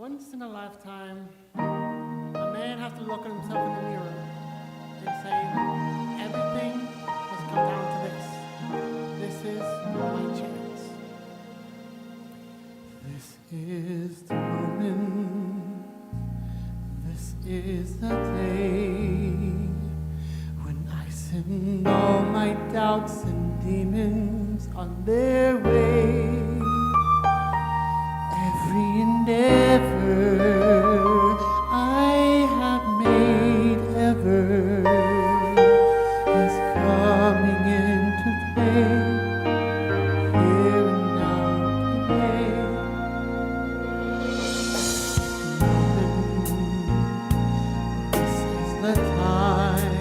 Once in a lifetime, a man has to look at himself in the mirror and say, everything has come down to this. This is my chance. This is the moment. This is the day when I send all my doubts and demons on their way. Every endeavor I have made ever is coming into play here and now today. This is the time,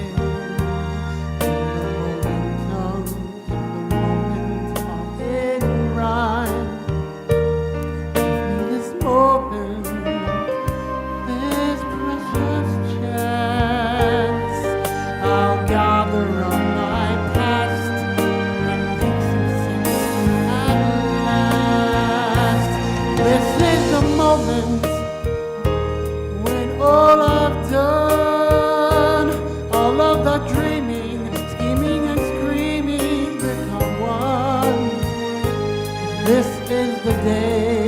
and the momentum, and the moment are in rhyme. This moment, this precious chance, I'll gather on my past and make some sense at last. This is the moment when all I've done, all of the dreaming, scheming and screaming become one. This is the day.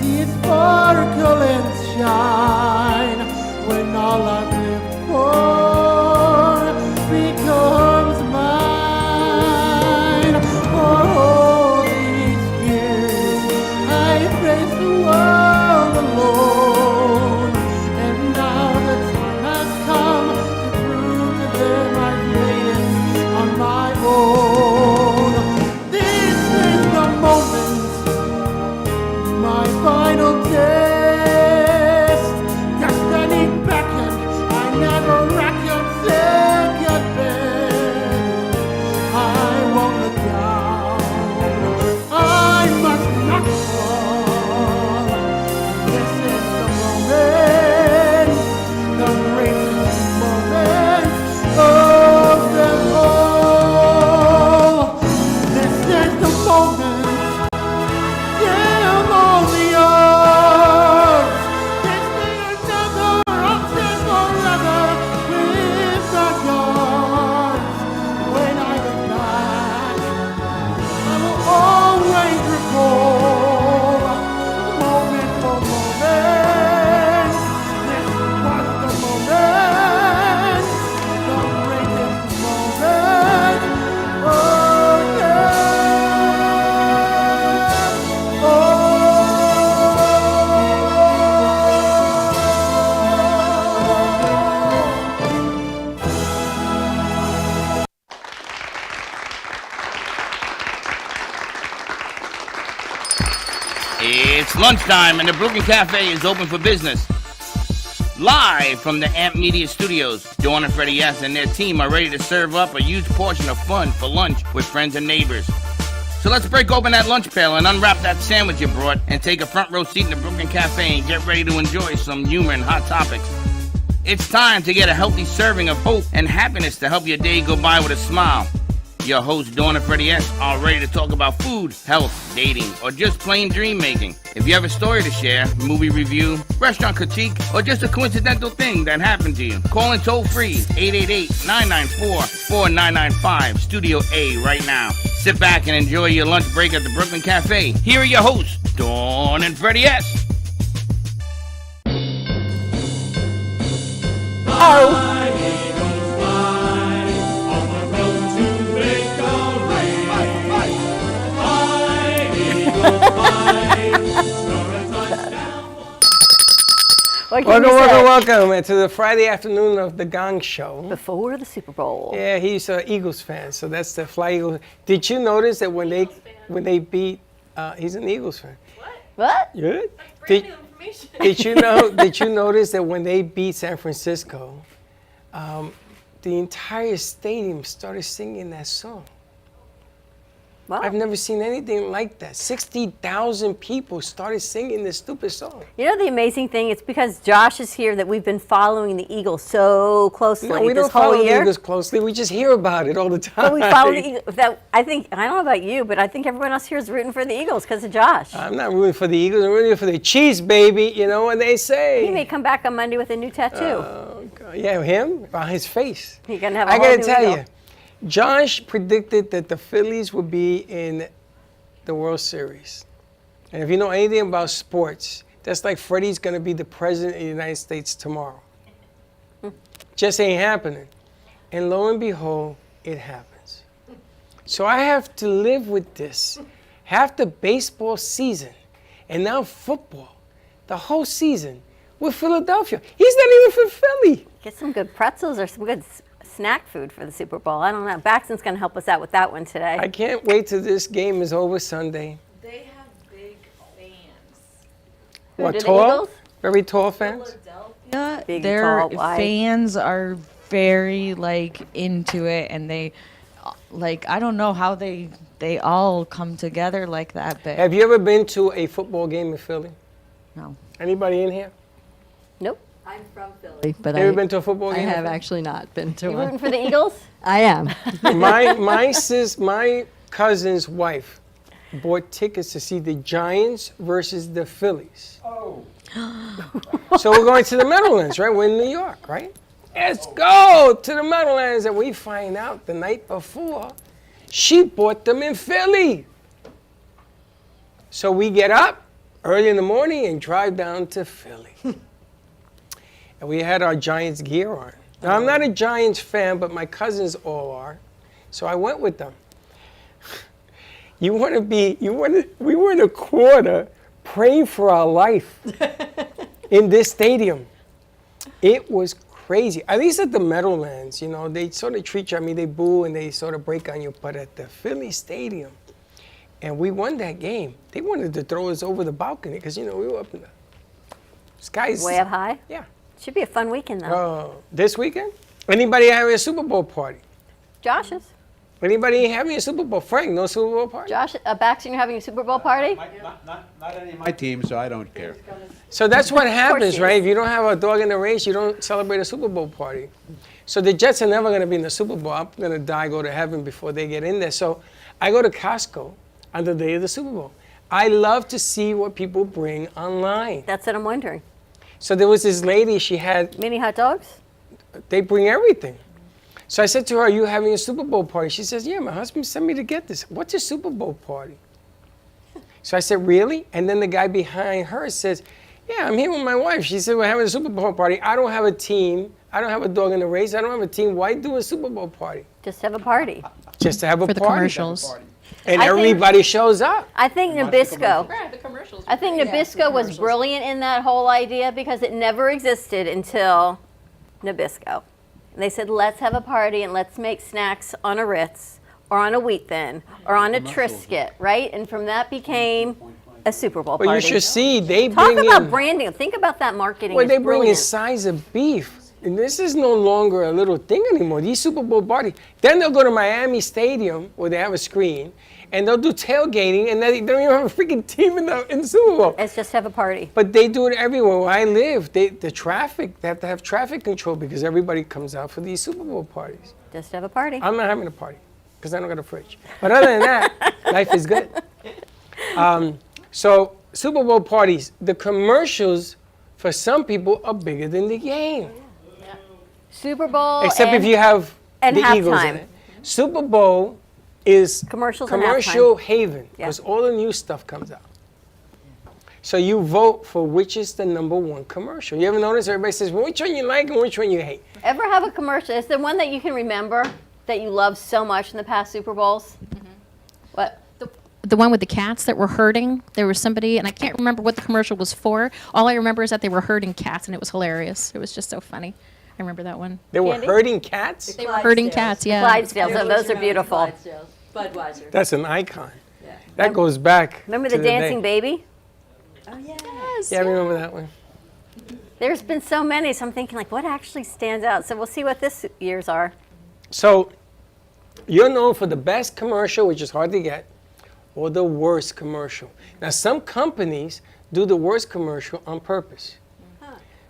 See it sparkle and shine when all I've lived for becomes mine. For all these years I faced the world alone, and now the time has come to prove to them I've made it on my own. This is the moment, my final test. Destiny beckoned, I never reckoned second best. I won't look down, I must not fall. This is the moment, the greatest moment of them all. This is the moment. Damn all the odds. This may another upset forever with the gods. When I look back, I will always recall moment for moment. This was the moment, the greatest moment. Oh yeah. It's lunchtime and the Brooklyn Cafe is open for business. Live from the Amp Media Studios, Dawn and Freddie S. and their team are ready to serve up a huge portion of fun for lunch with friends and neighbors. So let's break open that lunch pail and unwrap that sandwich you brought and take a front row seat in the Brooklyn Cafe and get ready to enjoy some humor and hot topics. It's time to get a healthy serving of hope and happiness to help your day go by with a smile. Your hosts, Dawn and Freddie S., are ready to talk about food, health, dating, or just plain dream making. If you have a story to share, movie review, restaurant critique, or just a coincidental thing that happened to you, call in toll free 888-994-4995, Studio A right now. Sit back and enjoy your lunch break at the Brooklyn Cafe. Here are your hosts, Dawn and Freddie S. Oh. Welcome to the Friday afternoon of the Gong Show. Before the Super Bowl. Yeah, he's an Eagles fan, so that's the Fly Eagles. Did you notice that when they beat, he's an Eagles fan. What? Good. Brand new information. Did you notice that when they beat San Francisco, the entire stadium started singing that song? Wow. I've never seen anything like that. 60,000 people started singing this stupid song. You know the amazing thing? It's because Josh is here that we've been following the Eagles so closely No, we this don't whole follow the year. Eagles closely. We just hear about it all the time. But we follow the Eagles. I don't know about you, but I think everyone else here is rooting for the Eagles because of Josh. I'm not rooting for the Eagles. I'm rooting for the Chiefs, baby. You know what they say. He may come back on Monday with a new tattoo. Oh, God. Yeah, him on his face. He's gonna have a I whole gotta new tell eagle. you, Josh predicted that the Phillies would be in the World Series. And if you know anything about sports, that's like Freddie's gonna be the president of the United States tomorrow. Just ain't happening. And lo and behold, it happens. So I have to live with this. Half the baseball season, and now football, the whole season with Philadelphia. He's not even from Philly. Get some good pretzels or some good snack food for the Super Bowl. I don't know. Baxton's going to help us out with that one today. I can't wait till this game is over Sunday. They have big fans. Who What, do the tall? Eagles? Very tall fans? Big, Their tall, wide. fans are very into it, and they I don't know how they all come together like that, but Have you ever been to a football game in Philly? no. Anybody in here? Nope. I'm from Philly, but Ever been to a football I game? in have Philly? actually not been to You one. rooting for the Eagles? I am. My cousin's wife bought tickets to see the Giants versus the Phillies. Oh. So we're going to the Meadowlands, right? We're in New York, right? Let's go to the Meadowlands, and we find out the night before she bought them in Philly. So we get up early in the morning and drive down to Philly. And we had our Giants gear on. Now, I'm not a Giants fan, but my cousins all are. So I went with them. We were in a quarter praying for our life in this stadium. It was crazy. At least at the Meadowlands, you know, they sort of treat you, they boo and they sort of break on you. But at the Philly Stadium, and we won that game, they wanted to throw us over the balcony because, we were up in the skies. Way up high? Yeah. Should be a fun weekend, though. This weekend? Anybody having a Super Bowl party? Josh's. Anybody having a Super Bowl? Frank, no Super Bowl party? Josh, Baxton, you're having a Super Bowl party? Not any of my team, so I don't care. So that's what happens, she right? is. If you don't have a dog in the race, you don't celebrate a Super Bowl party. So the Jets are never going to be in the Super Bowl. I'm going to die, go to heaven before they get in there. So I go to Costco on the day of the Super Bowl. I love to see what people bring online. That's what I'm wondering. So there was this lady, she had, Mini hot dogs? they bring everything. So I said to her, are you having a Super Bowl party? She says, yeah, my husband sent me to get this. What's a Super Bowl party? So I said, really? And then the guy behind her says, yeah, I'm here with my wife. She said, we're having a Super Bowl party. I don't have a team. I don't have a dog in the race. I don't have a team. Why do a Super Bowl party? Just have a party. Just to have a For the party. commercials. And I think- everybody shows up. I think Nabisco. Right, the commercials. I think Nabisco was brilliant in that whole idea because it never existed until Nabisco. And they said, let's have a party and let's make snacks on a Ritz or on a Wheat Thin or on a Triscuit, right? And from that became a Super Bowl But party. you should see, they Talk bring about in, branding. Think about that marketing. what It's they bring brilliant. is size of beef. And this is no longer a little thing anymore. These Super Bowl parties. Then they'll go to Miami Stadium where they have a screen and they'll do tailgating and they don't even have a freaking team in the Super Bowl. Let's just have a party. But they do it everywhere. Where I live, the traffic, they have to have traffic control because everybody comes out for these Super Bowl parties. Just have a party. I'm not having a party because I don't got a fridge. But other than that, life is good. So Super Bowl parties, the commercials for some people are bigger than the game. Super Bowl. Except and if you have and the Eagles halftime. in it. Super Bowl is Commercials and commercial halftime. haven Yeah. because all the new stuff comes out. So you vote for which is the number one commercial. You ever notice everybody says, well, which one you like and which one you hate? Ever have a commercial? Is there one that you can remember that you loved so much in the past Super Bowls? What? The one with the cats that were herding. There was somebody, and I can't remember what the commercial was for. All I remember is that they were herding cats, and it was hilarious. It was just so funny. I remember that one. They were Candy? herding cats? They were herding cats, yeah. Clydesdales. Oh, those are beautiful. Clydesdales. Budweiser. That's an icon. That goes back. Remember to the dancing day. baby? Oh, yeah. Yeah, I remember that one. There's been so many, so I'm thinking like, what actually stands out? So we'll see what this year's are. So you're known for the best commercial, which is hard to get, or the worst commercial. Now, some companies do the worst commercial on purpose.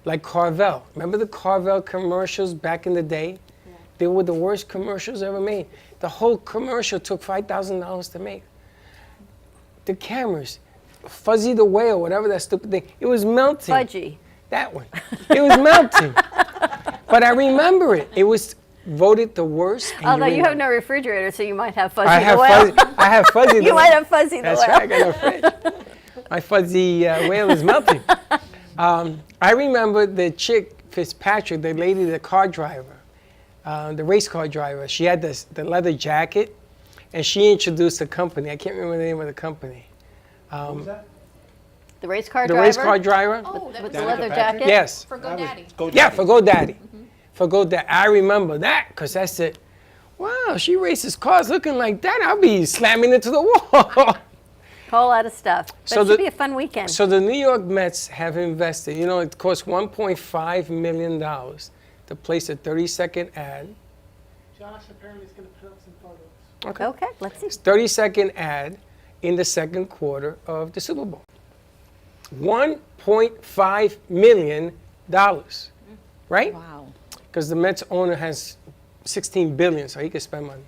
Like Carvel. Remember the Carvel commercials back in the day? Yeah. They were the worst commercials ever made. The whole commercial took $5,000 to make. The cameras, Fuzzy the Whale, whatever that stupid thing, it was melting. Fudgy. That one. It was melting. But I remember it. It was voted the worst. and Although you have remember- no refrigerator, so you might have Fuzzy I have the Whale. Fuzzy. I have Fuzzy the You Whale. might have Fuzzy the That's Whale. right. I got no fridge. My Fuzzy Whale is melting. I remember the chick, Fitzpatrick, the lady, the car driver, the race car driver. She had the leather jacket, and she introduced the company. I can't remember the name of the company. What was that? The race car The driver? race car driver? Oh, that With was the Danica leather Patrick? jacket? Yes. for That was GoDaddy. Yeah, GoDaddy. for GoDaddy. For GoDaddy. I remember that because that's it. Wow, she races cars looking like that. I'll be slamming into the wall. Whole lot of stuff. But So it should the- be a fun weekend. So the New York Mets have invested, you know, it costs $1.5 million to place a 30-second ad. Josh apparently is going to put up some photos. Okay, let's see. 30-second ad in the second quarter of the Super Bowl. $1.5 million, right? Wow. Because the Mets owner has $16 billion, so he can spend money.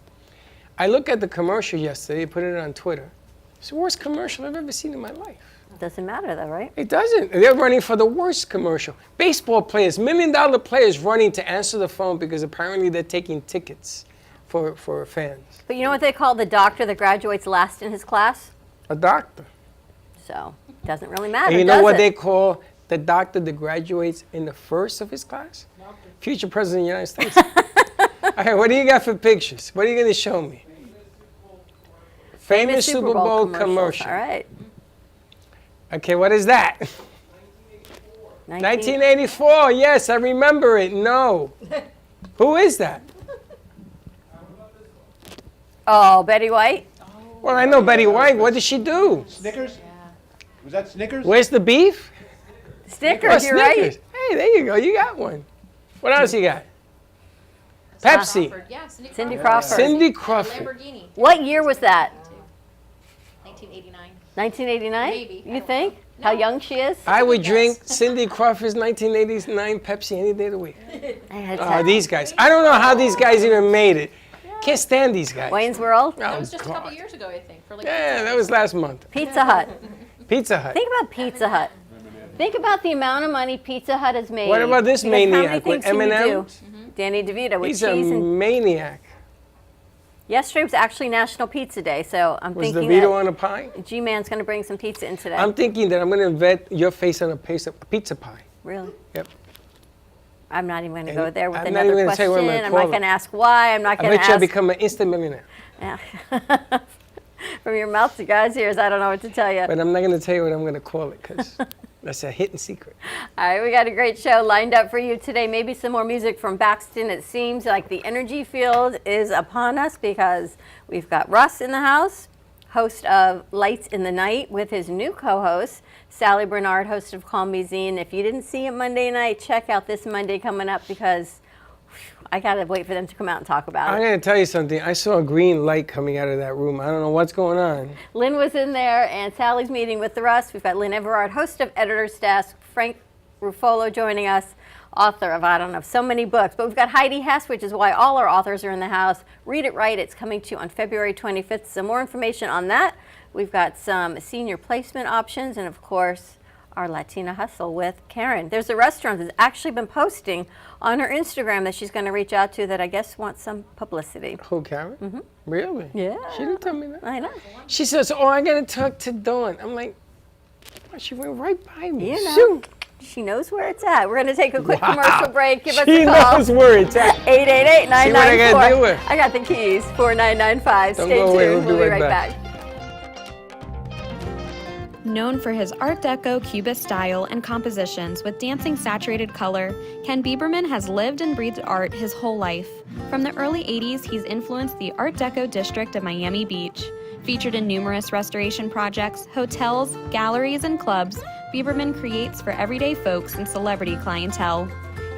I looked at the commercial yesterday, put it on Twitter. It's the worst commercial I've ever seen in my life. Doesn't matter though, right? It doesn't. They're running for the worst commercial. Baseball players, $1 million players running to answer the phone because apparently they're taking tickets for fans. But you know what they call the doctor that graduates last in his class? A doctor. So, doesn't really matter, And you know does what it? they call the doctor that graduates in the first of his class? Future President of the United States. Okay, what do you got for pictures? What are you going to show me? Famous Super Bowl commercials. commercial. All right. Okay, what is that? 1984. Yes, I remember it. No. Who is that? Oh, Betty White? Well, I know Betty White. What did she do? Snickers? Was that Snickers? Where's the beef? Snickers, Oh, you're Snickers. right. Hey, there you go. You got one. What else you got? Pepsi. Crawford. Yeah, Cindy Crawford. Cindy Crawford. Lamborghini. What year was that? 1989. 1989? Maybe. I You don't think? know. How No. young she is? I would Yes. drink Cindy Crawford's 1989 Pepsi any day of the week. It's These guys. I don't know how these guys even made it. Can't stand these guys. Wayne's World? Oh, That was just a couple God. years ago, I think. For like Yeah, that was last month. Pizza Hut. Pizza Hut. Think about Pizza Hut. Think about the amount of money Pizza Hut has made. What about this Because how many maniac with things can you do? M&M's? Danny DeVito with He's a cheese and maniac. yesterday was actually National Pizza Day, so I'm Was thinking DeVito on a pie? that G-Man's going to bring some pizza in today. I'm thinking that I'm going to invent your face on a pizza pie. Really? Yep. I'm not even going to And go there with I'm not another even gonna tell question. you what I'm gonna I'm call not it. going to ask why. I'm not I going to bet you I'll ask. become an instant millionaire. Yeah. From your mouth to God's ears, I don't know what to tell you. But I'm not going to tell you what I'm going to call it because that's a hidden secret. All right, we got a great show lined up for you today. Maybe some more music from Baxton. It seems like the energy field is upon us because we've got Russ in the house, host of Lights in the Night, with his new co-host, Sally Bernard, host of Call Me Zine. If you didn't see it Monday night, check out this Monday coming up because I got to wait for them to come out and talk about I'm it. going to tell you something. I saw a green light coming out of that room. I don't know what's going on. Lynn was in there, and Sally's meeting with the Russ. We've got Lynn Everard, host of Editor's Desk, Frank Ruffolo joining us, author of, I don't know, so many books. But we've got Heidi Hess, which is why all our authors are in the house. Read It Right. It's coming to you on February 25th. Some more information on that. We've got some senior placement options, and of course, our Latina Hustle with Karen. There's a restaurant that's actually been posting on her Instagram that she's going to reach out to that I guess wants some publicity. Who, Karen? Mm-hmm. Really? Yeah. She didn't tell me that. I know. She says, oh, I got to talk to Dawn. I'm like, oh, she went right by me. You know. Shoot. She knows where it's at. We're going to take a quick Wow. commercial break. Give us She a call. knows where it's at. 888-994. See what I gotta do with? I got the keys. 4995. Don't Stay go away. tuned. We'll be We'll be right right back. back. Known for his Art Deco Cubist style and compositions with dancing saturated color, Ken Bieberman has lived and breathed art his whole life. From the early 80s, he's influenced the Art Deco district of Miami Beach. Featured in numerous restoration projects, hotels, galleries, and clubs, Bieberman creates for everyday folks and celebrity clientele.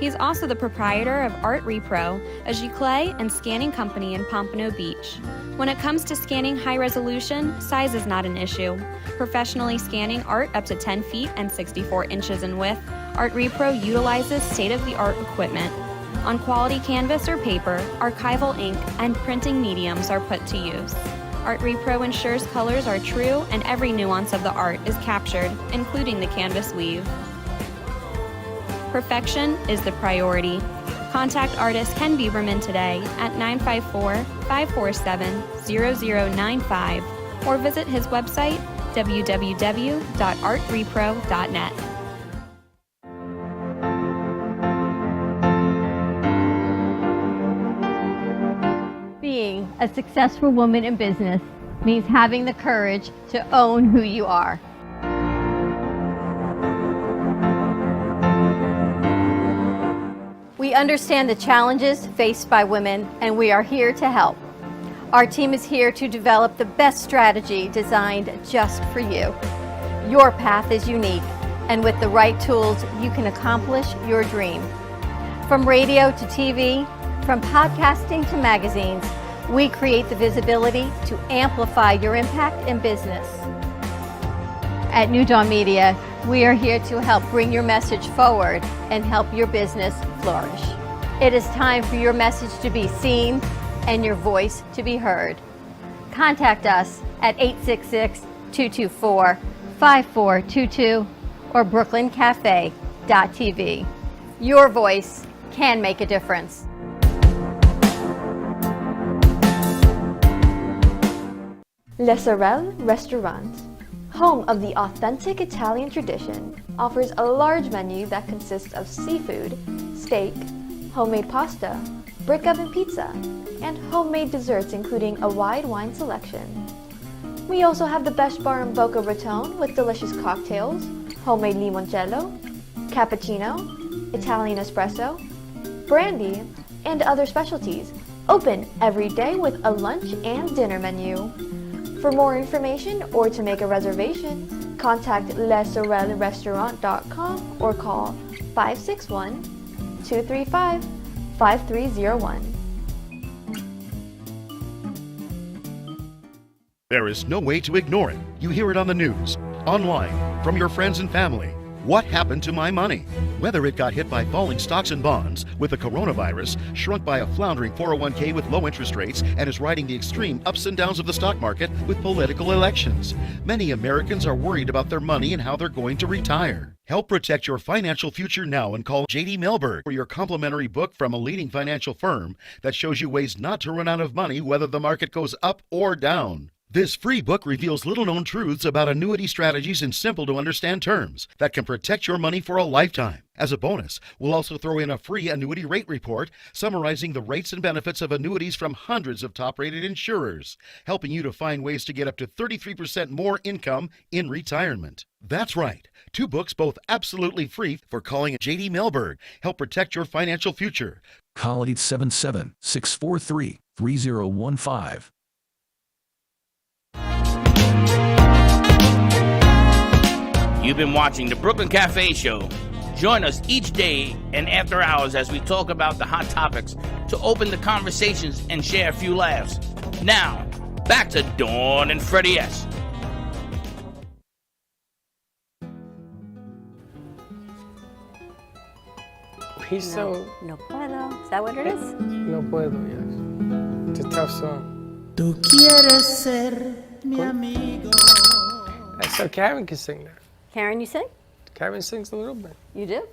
He's also the proprietor of Art Repro, a giclée and scanning company in Pompano Beach. When it comes to scanning high resolution, size is not an issue. Professionally scanning art up to 10 feet and 64 inches in width, Art Repro utilizes state-of-the-art equipment. On quality canvas or paper, archival ink and printing mediums are put to use. Art Repro ensures colors are true and every nuance of the art is captured, including the canvas weave. Perfection is the priority. Contact artist Ken Bieberman today at 954-547-0095 or visit his website www.artrepro.net. Being a successful woman in business means having the courage to own who you are. We understand the challenges faced by women, and we are here to help. Our team is here to develop the best strategy designed just for you. Your path is unique, and with the right tools, you can accomplish your dream. From radio to TV, from podcasting to magazines, we create the visibility to amplify your impact in business. At New Dawn Media, we are here to help bring your message forward and help your business flourish. It is time for your message to be seen and your voice to be heard. Contact us at 866-224-5422 or brooklyncafe.tv. Your voice can make a difference. Le Sorel Restaurant, home of the authentic Italian tradition, offers a large menu that consists of seafood, steak, homemade pasta, brick oven pizza, and homemade desserts including a wide wine selection. We also have the best bar in Boca Raton with delicious cocktails, homemade limoncello, cappuccino, Italian espresso, brandy, and other specialties, open every day with a lunch and dinner menu. For more information or to make a reservation, contact lesorelrestaurant.com or call 561-235-5301. There is no way to ignore it. You hear it on the news, online, from your friends and family. What happened to my money? Whether it got hit by falling stocks and bonds, with the coronavirus, shrunk by a floundering 401k with low interest rates, and is riding the extreme ups and downs of the stock market with political elections. Many Americans are worried about their money and how they're going to retire. Help protect your financial future now and call J.D. Mellberg for your complimentary book from a leading financial firm that shows you ways not to run out of money whether the market goes up or down. This free book reveals little-known truths about annuity strategies in simple-to-understand terms that can protect your money for a lifetime. As a bonus, we'll also throw in a free annuity rate report summarizing the rates and benefits of annuities from hundreds of top-rated insurers, helping you to find ways to get up to 33% more income in retirement. That's right. 2 books, both absolutely free, for calling J.D. Mellberg. Help protect your financial future. Call 877-643-3015. You've been watching the Brooklyn Cafe Show. Join us each day and after hours as we talk about the hot topics to open the conversations and share a few laughs. Now, back to Dawn and Freddie S. He's so... No puedo. Is that what it is? No puedo, yes. It's a tough song. Tú quieres ser mi amigo. So Karen can sing that. Karen, you sing? Karen sings a little bit. You do?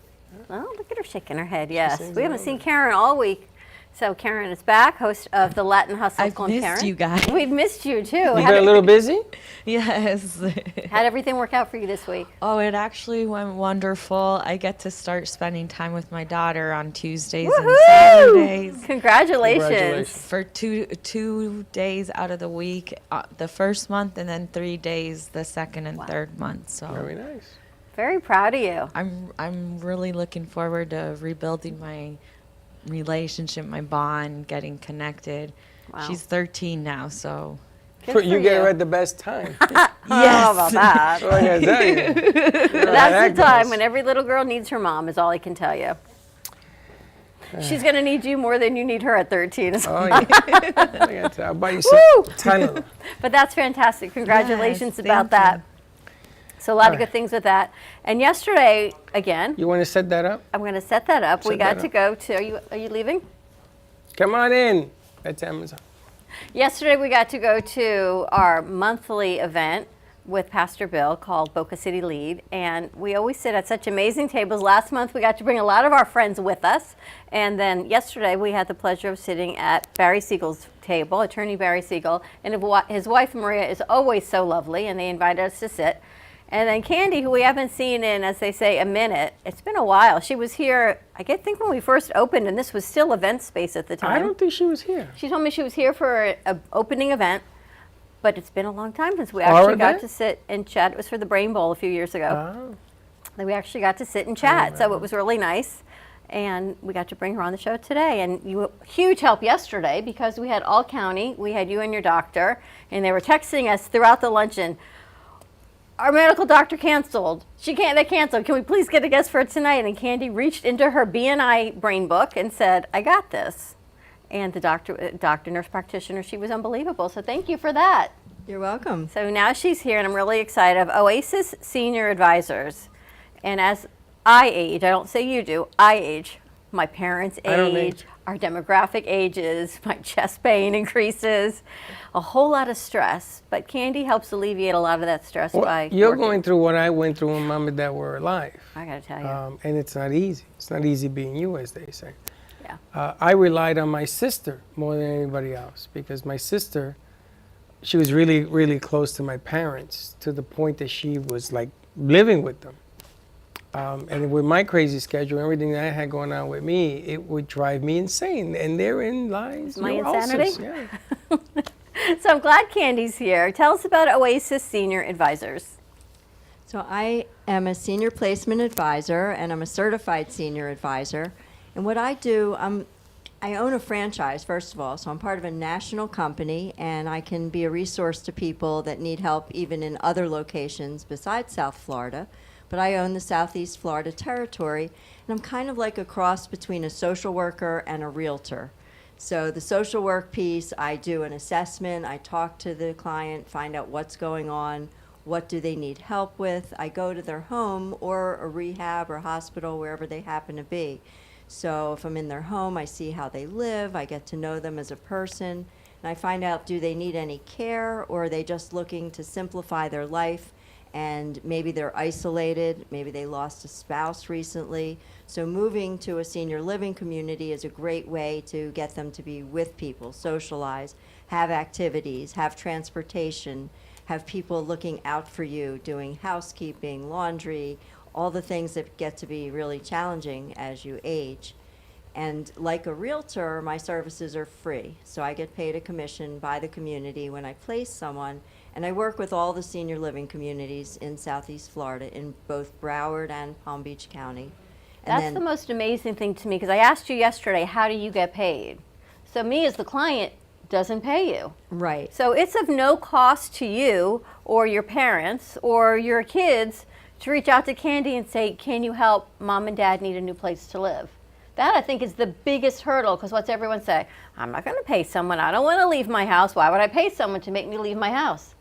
Oh, look at her shaking her head. Yes. sings We haven't a seen little Karen all week. So Karen is back, host of the Latin Hustle. I've Called missed Karen. you guys. We've missed you too. You been a little busy? Yes. How'd everything work out for you this week? Oh, it actually went wonderful. I get to start spending time with my daughter on Tuesdays and Woohoo! Saturdays. Congratulations. For two days out of the week, the first month, and then 3 days the second and third month. So Very nice. Very proud of you. I'm really looking forward to rebuilding my relationship, my bond, getting connected. Wow. She's 13 now, so Good for You get her at the best time. Yes. How about that? Oh, yeah, That's the time when every little girl needs her mom, is all I can tell you. She's going to need you more than you need her at 13. Oh, yeah. I'll buy you some Tylenol. But that's fantastic. Congratulations Yes, about thank that. So a lot of All good right. things with that. And yesterday, again, You want to set that up? I'm going to set that up. We Set got that to up. go to, are you leaving? Come on in. That's Amazon. Yesterday, we got to go to our monthly event with Pastor Bill called Boca City Lead. And we always sit at such amazing tables. Last month, we got to bring a lot of our friends with us. And then yesterday, we had the pleasure of sitting at Barry Siegel's table, attorney Barry Siegel. And his wife, Maria, is always so lovely. And they invited us to sit. And then Candy, who we haven't seen in, as they say, a minute. It's been a while. She was here, I think when we first opened, and this was still event space at the time. I don't think she was here. She told me she was here for an opening event, but it's been a long time since we Our actually got event? to sit and chat. It was for the Brain Bowl a few years ago. Oh. That we actually got to sit and chat, so it was really nice. And we got to bring her on the show today. And you were huge help yesterday because we had all county, we had you and your doctor, and they were texting us throughout the luncheon. Our medical doctor canceled. They canceled. Can we please get a guest for tonight? And Candy reached into her BNI brain book and said, I got this. And the doctor, nurse practitioner, she was unbelievable. So thank you for that. You're welcome. So now she's here, and I'm really excited of Oasis Senior Advisors. And as I age, I don't say you do, I age. My parents I don't age, age. our demographic ages, my chest pain increases, a whole lot of stress. But Candy helps alleviate a lot of that stress by You're working. going through what I went through when Mom and Dad were alive. I gotta tell you. And it's not easy. It's not easy being you, as they say. Yeah. I relied on my sister more than anybody else because my sister, she was really, really close to my parents to the point that she was like living with them. And with my crazy schedule, everything that I had going on with me, it would drive me insane. And therein lies My your insanity? ulcers. Yeah. So I'm glad Candy's here. Tell us about Oasis Senior Advisors. So I am a senior placement advisor, and I'm a certified senior advisor. And what I do, I own a franchise, first of all, so I'm part of a national company, and I can be a resource to people that need help even in other locations besides South Florida. But I own the Southeast Florida territory, and I'm kind of like a cross between a social worker and a realtor. So the social work piece, I do an assessment, I talk to the client, find out what's going on, what do they need help with. I go to their home or a rehab or hospital, wherever they happen to be. So if I'm in their home, I see how they live, I get to know them as a person, and I find out, do they need any care, or are they just looking to simplify their life, and maybe they're isolated, maybe they lost a spouse recently. So moving to a senior living community is a great way to get them to be with people, socialize, have activities, have transportation, have people looking out for you, doing housekeeping, laundry, all the things that get to be really challenging as you age. And like a realtor, my services are free. So I get paid a commission by the community when I place someone. And I work with all the senior living communities in Southeast Florida, in both Broward and Palm Beach County. And That's the most amazing thing to me because I asked you yesterday, how do you get paid? So me as the client doesn't pay you. Right. So it's of no cost to you or your parents or your kids to reach out to Candy and say, can you help? Mom and Dad need a new place to live. That I think is the biggest hurdle because what's everyone say? I'm not going to pay someone. I don't want to leave my house. Why would I pay someone to make me leave my house?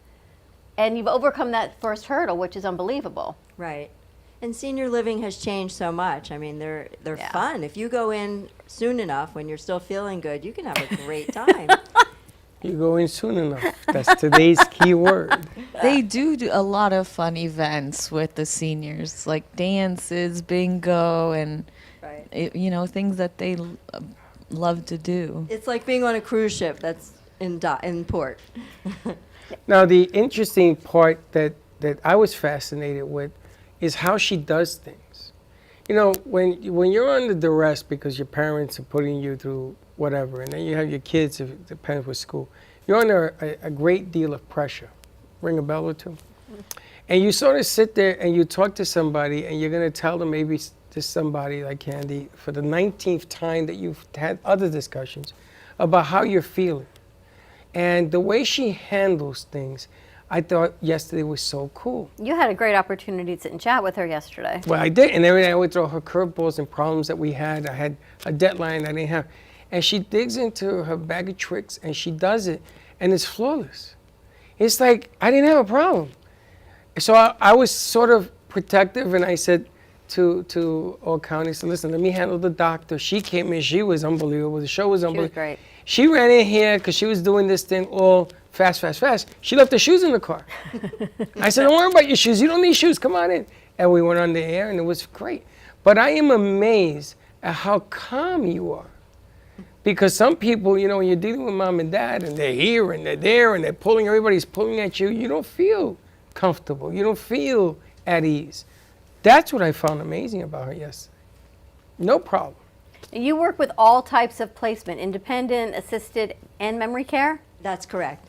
And you've overcome that first hurdle, which is unbelievable. Right. And senior living has changed so much. I mean, they're Yeah. fun. If you go in soon enough when you're still feeling good, you can have a great time. You go in soon enough. That's today's key word. They do a lot of fun events with the seniors, like dances, bingo, and Right. things that they love to do. It's like being on a cruise ship that's in port. Now, the interesting part that I was fascinated with is how she does things. You know, when you're under duress because your parents are putting you through whatever, and then you have your kids, if it depends with school, you're under a great deal of pressure. Ring a bell or two? And you sort of sit there and you talk to somebody and you're going to tell them maybe to somebody like Candy for the 19th time that you've had other discussions about how you're feeling. And the way she handles things, I thought yesterday was so cool. You had a great opportunity to sit and chat with her yesterday. Well, I did, and every day I would throw her curveballs and problems that we had. I had a deadline I didn't have. And she digs into her bag of tricks, and she does it, and it's flawless. It's like, I didn't have a problem. So I was sort of protective, and I said to all counties, listen, let me handle the doctor. She came in, she was unbelievable. The show was She was unbelievable. great. She ran in here because she was doing this thing all fast. She left her shoes in the car. I said, don't worry about your shoes. You don't need shoes. Come on in. And we went on the air, and it was great. But I am amazed at how calm you are. Because some people, you know, when you're dealing with mom and dad, and they're here, and they're there, and they're pulling, everybody's pulling at you, you don't feel comfortable. You don't feel at ease. That's what I found amazing about her yesterday. No problem. You work with all types of placement, independent, assisted, and memory care? That's correct.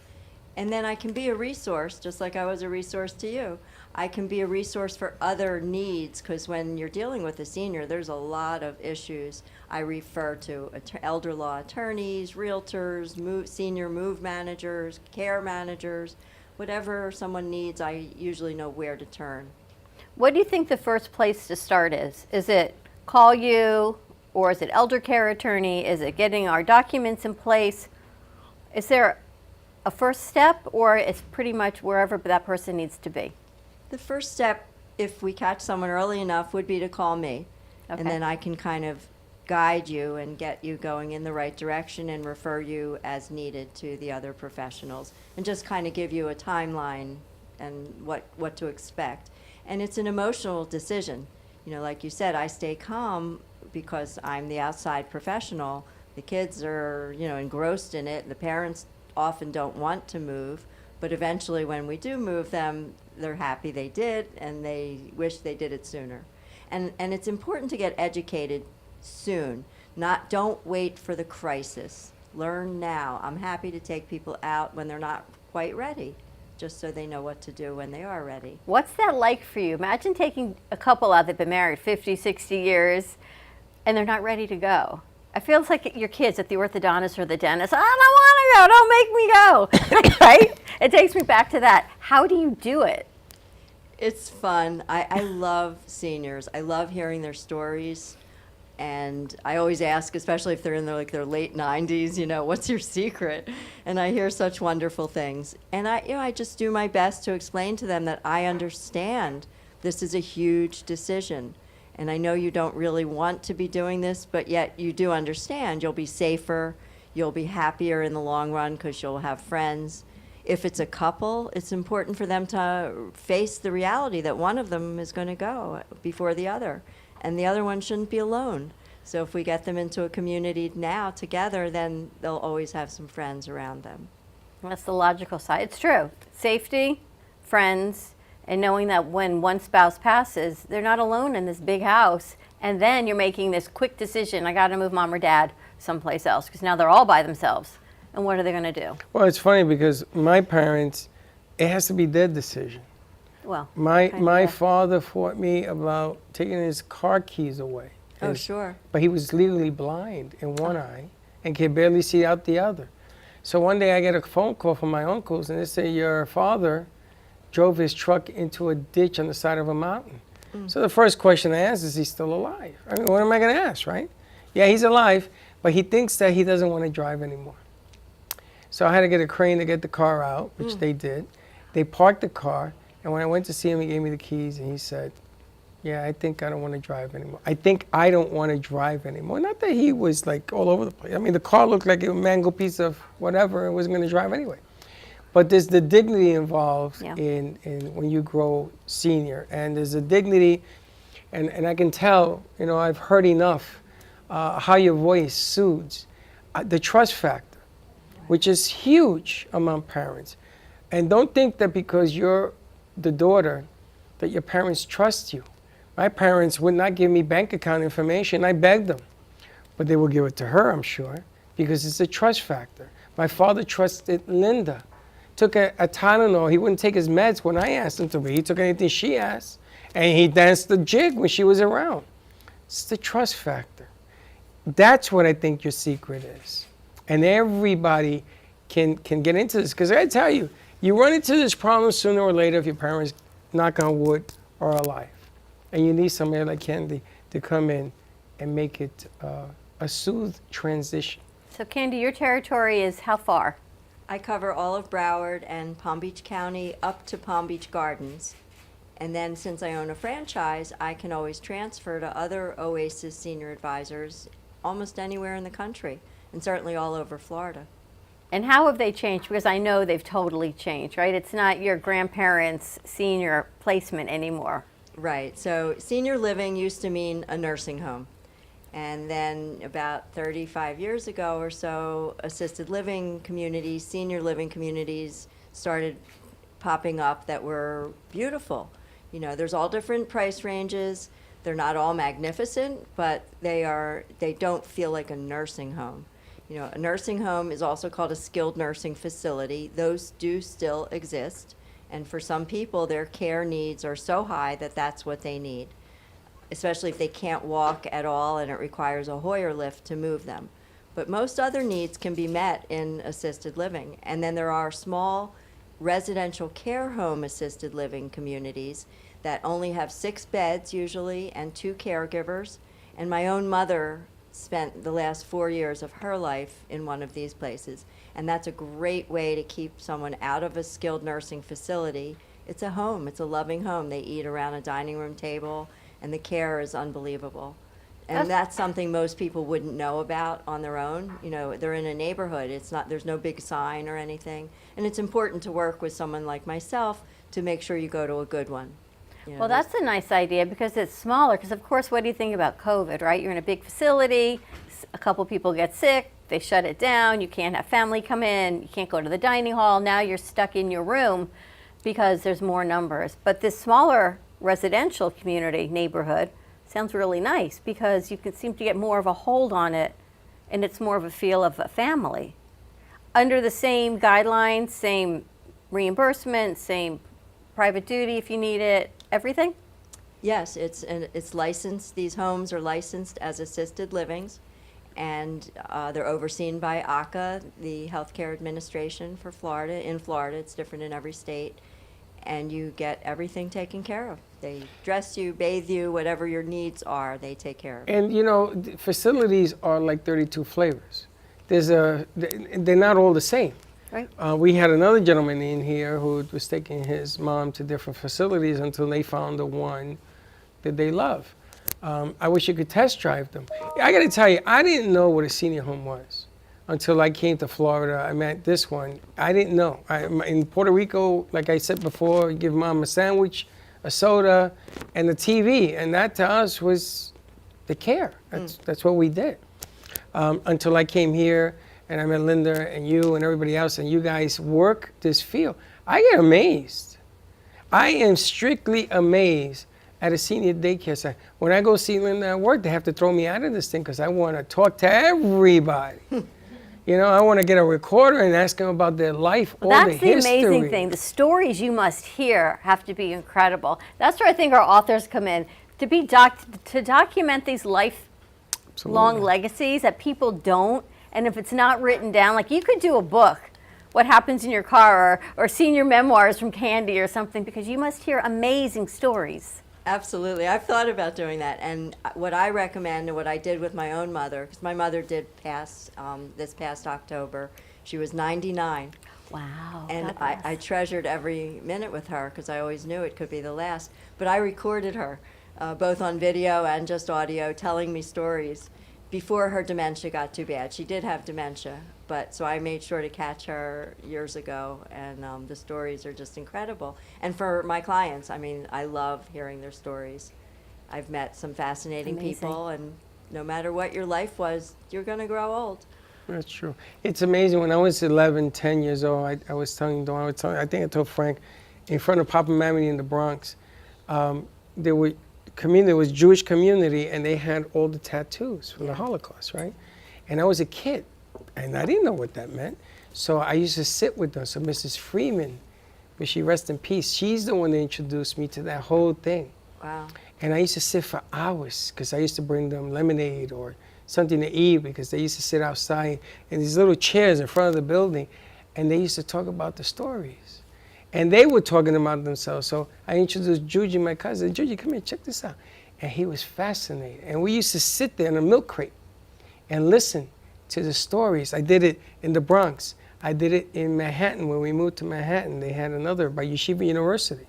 And then I can be a resource, just like I was a resource to you. I can be a resource for other needs, because when you're dealing with a senior, there's a lot of issues. I refer to elder law attorneys, realtors, senior move managers, care managers. Whatever someone needs, I usually know where to turn. What do you think the first place to start is? Is it call you, or is it elder care attorney? Is it getting our documents in place? Is there a first step, or it's pretty much wherever that person needs to be? The first step, if we catch someone early enough, would be to call me. Okay. And then I can kind of guide you and get you going in the right direction and refer you as needed to the other professionals and just kind of give you a timeline and what to expect. And it's an emotional decision. You know, like you said, I stay calm because I'm the outside professional. The kids are, you know, engrossed in it. The parents often don't want to move, but eventually when we do move them, they're happy they did, and they wish they did it sooner. And it's important to get educated soon. Don't wait for the crisis. Learn now. I'm happy to take people out when they're not quite ready, just so they know what to do when they are ready. What's that like for you? Imagine taking a couple out that've been married 50, 60 years, and they're not ready to go. It feels like your kids at the orthodontist or the dentist. I don't want to go. Don't make me go. Right? It takes me back to that. How do you do it? It's fun. I love seniors. I love hearing their stories. And I always ask, especially if they're in their late 90s, you know, what's your secret? And I hear such wonderful things. And I just do my best to explain to them that I understand this is a huge decision. And I know you don't really want to be doing this, but yet you do understand. You'll be safer. You'll be happier in the long run because you'll have friends. If it's a couple, it's important for them to face the reality that one of them is going to go before the other, and the other one shouldn't be alone. So if we get them into a community now together, then they'll always have some friends around them. That's the logical side. It's true. Safety, friends, and knowing that when one spouse passes, they're not alone in this big house. And then you're making this quick decision, I got to move mom or dad someplace else, because now they're all by themselves. And what are they going to do? Well, it's funny because my parents, it has to be their decision. Well, my father fought me about taking his car keys away. Oh, sure. But he was legally blind in one eye and could barely see out the other. So one day I get a phone call from my uncles, and they say, your father drove his truck into a ditch on the side of a mountain. So the first question I ask is he still alive? I mean, what am I going to ask, right? Yeah, he's alive, but he thinks that he doesn't want to drive anymore. So I had to get a crane to get the car out, which they did. They parked the car, and when I went to see him, he gave me the keys, and he said, yeah, I think I don't want to drive anymore. I think I don't want to drive anymore. Not that he was like all over the place. I mean, the car looked like a mango piece of whatever, and wasn't going to drive anyway. But there's the dignity involved in when you grow senior, and there's a dignity, and I can tell, you know, I've heard enough how your voice soothes. The trust factor, which is huge among parents. And don't think that because you're the daughter that your parents trust you. My parents would not give me bank account information. I begged them. But they will give it to her, I'm sure, because it's a trust factor. My father trusted Linda. Took a Tylenol. He wouldn't take his meds when I asked him to, but he took anything she asked. And he danced the jig when she was around. It's the trust factor. That's what I think your secret is. And everybody can get into this. Because I tell you, You run into this problem sooner or later if your parents, knock on wood, are alive. And you need somebody like Candy to come in and make it a smooth transition. So Candy, your territory is how far? I cover all of Broward and Palm Beach County up to Palm Beach Gardens. And then since I own a franchise, I can always transfer to other Oasis senior advisors almost anywhere in the country, and certainly all over Florida. And how have they changed? Because I know they've totally changed, right? It's not your grandparents' senior placement anymore. Right. So senior living used to mean a nursing home. And then about 35 years ago or so, assisted living communities, senior living communities started popping up that were beautiful. You know, there's all different price ranges. They're not all magnificent, but they don't feel like a nursing home. You know, a nursing home is also called a skilled nursing facility. Those do still exist. And for some people, their care needs are so high that that's what they need, especially if they can't walk at all and it requires a Hoyer lift to move them. But most other needs can be met in assisted living. And then there are small residential care home assisted living communities that only have 6 beds usually and 2 caregivers. And my own mother spent the last 4 years of her life in one of these places. And that's a great way to keep someone out of a skilled nursing facility. It's a home, it's a loving home. They eat around a dining room table and the care is unbelievable. And that's something most people wouldn't know about on their own. You know, they're in a neighborhood. There's no big sign or anything. And it's important to work with someone like myself to make sure you go to a good one. You know, Well, that's a nice idea because it's smaller. Because, of course, what do you think about COVID, right? You're in a big facility, a couple people get sick, they shut it down, you can't have family come in, you can't go to the dining hall. Now you're stuck in your room because there's more numbers. But this smaller residential community neighborhood sounds really nice because you can seem to get more of a hold on it and it's more of a feel of a family. Under the same guidelines, same reimbursement, same private duty if you need it, everything? Yes, it's licensed. These homes are licensed as assisted livings, and they're overseen by ACA, the Healthcare Administration for Florida. In Florida, it's different in every state, and you get everything taken care of. They dress you, bathe you, whatever your needs are, they take care of. And you know, facilities are like 32 flavors. They're not all the same. Right. We had another gentleman in here who was taking his mom to different facilities until they found the one that they love. I wish you could test drive them. I got to tell you, I didn't know what a senior home was until I came to Florida. I met this one. I didn't know. In Puerto Rico, like I said before, you give mom a sandwich, a soda, and the TV, and that to us was the care. That's what we did. Until I came here and I met Linda and you and everybody else, and you guys work this field. I get amazed. I am strictly amazed at a senior daycare center. When I go see Linda at work, they have to throw me out of this thing because I want to talk to everybody. You know, I want to get a recorder and ask them about their life, all That's the the history. amazing thing. The stories you must hear have to be incredible. That's where I think our authors come in, to be to document these lifelong legacies that people don't. And if it's not written down, like you could do a book, What Happens in Your Car, or senior memoirs from Candy or something, because you must hear amazing stories. Absolutely. I've thought about doing that. And what I recommend and what I did with my own mother, because my mother did pass this past October. She was 99. Wow. And God bless. I treasured every minute with her because I always knew it could be the last. But I recorded her, both on video and just audio, telling me stories before her dementia got too bad. She did have dementia, so I made sure to catch her years ago, and the stories are just incredible. And for my clients, I mean, I love hearing their stories. I've met some fascinating people, and no matter what your life was, you're going to grow old. That's true. It's amazing. When I was 11, 10 years old, I was telling Dawn, I think I told Frank, in front of Papa Mammy in the Bronx, there was Jewish community, and they had all the tattoos from the Holocaust, right? And I was a kid, and I didn't know what that meant. So I used to sit with them. So Mrs. Freeman, may she rest in peace, she's the one that introduced me to that whole thing. Wow. And I used to sit for hours, because I used to bring them lemonade or something to eat, because they used to sit outside in these little chairs in front of the building, and they used to talk about the stories. And they were talking about themselves. So I introduced Juji, my cousin. Juji, come here, check this out. And he was fascinated. And we used to sit there in a milk crate and listen to the stories. I did it in the Bronx. I did it in Manhattan. When we moved to Manhattan, they had another by Yeshiva University.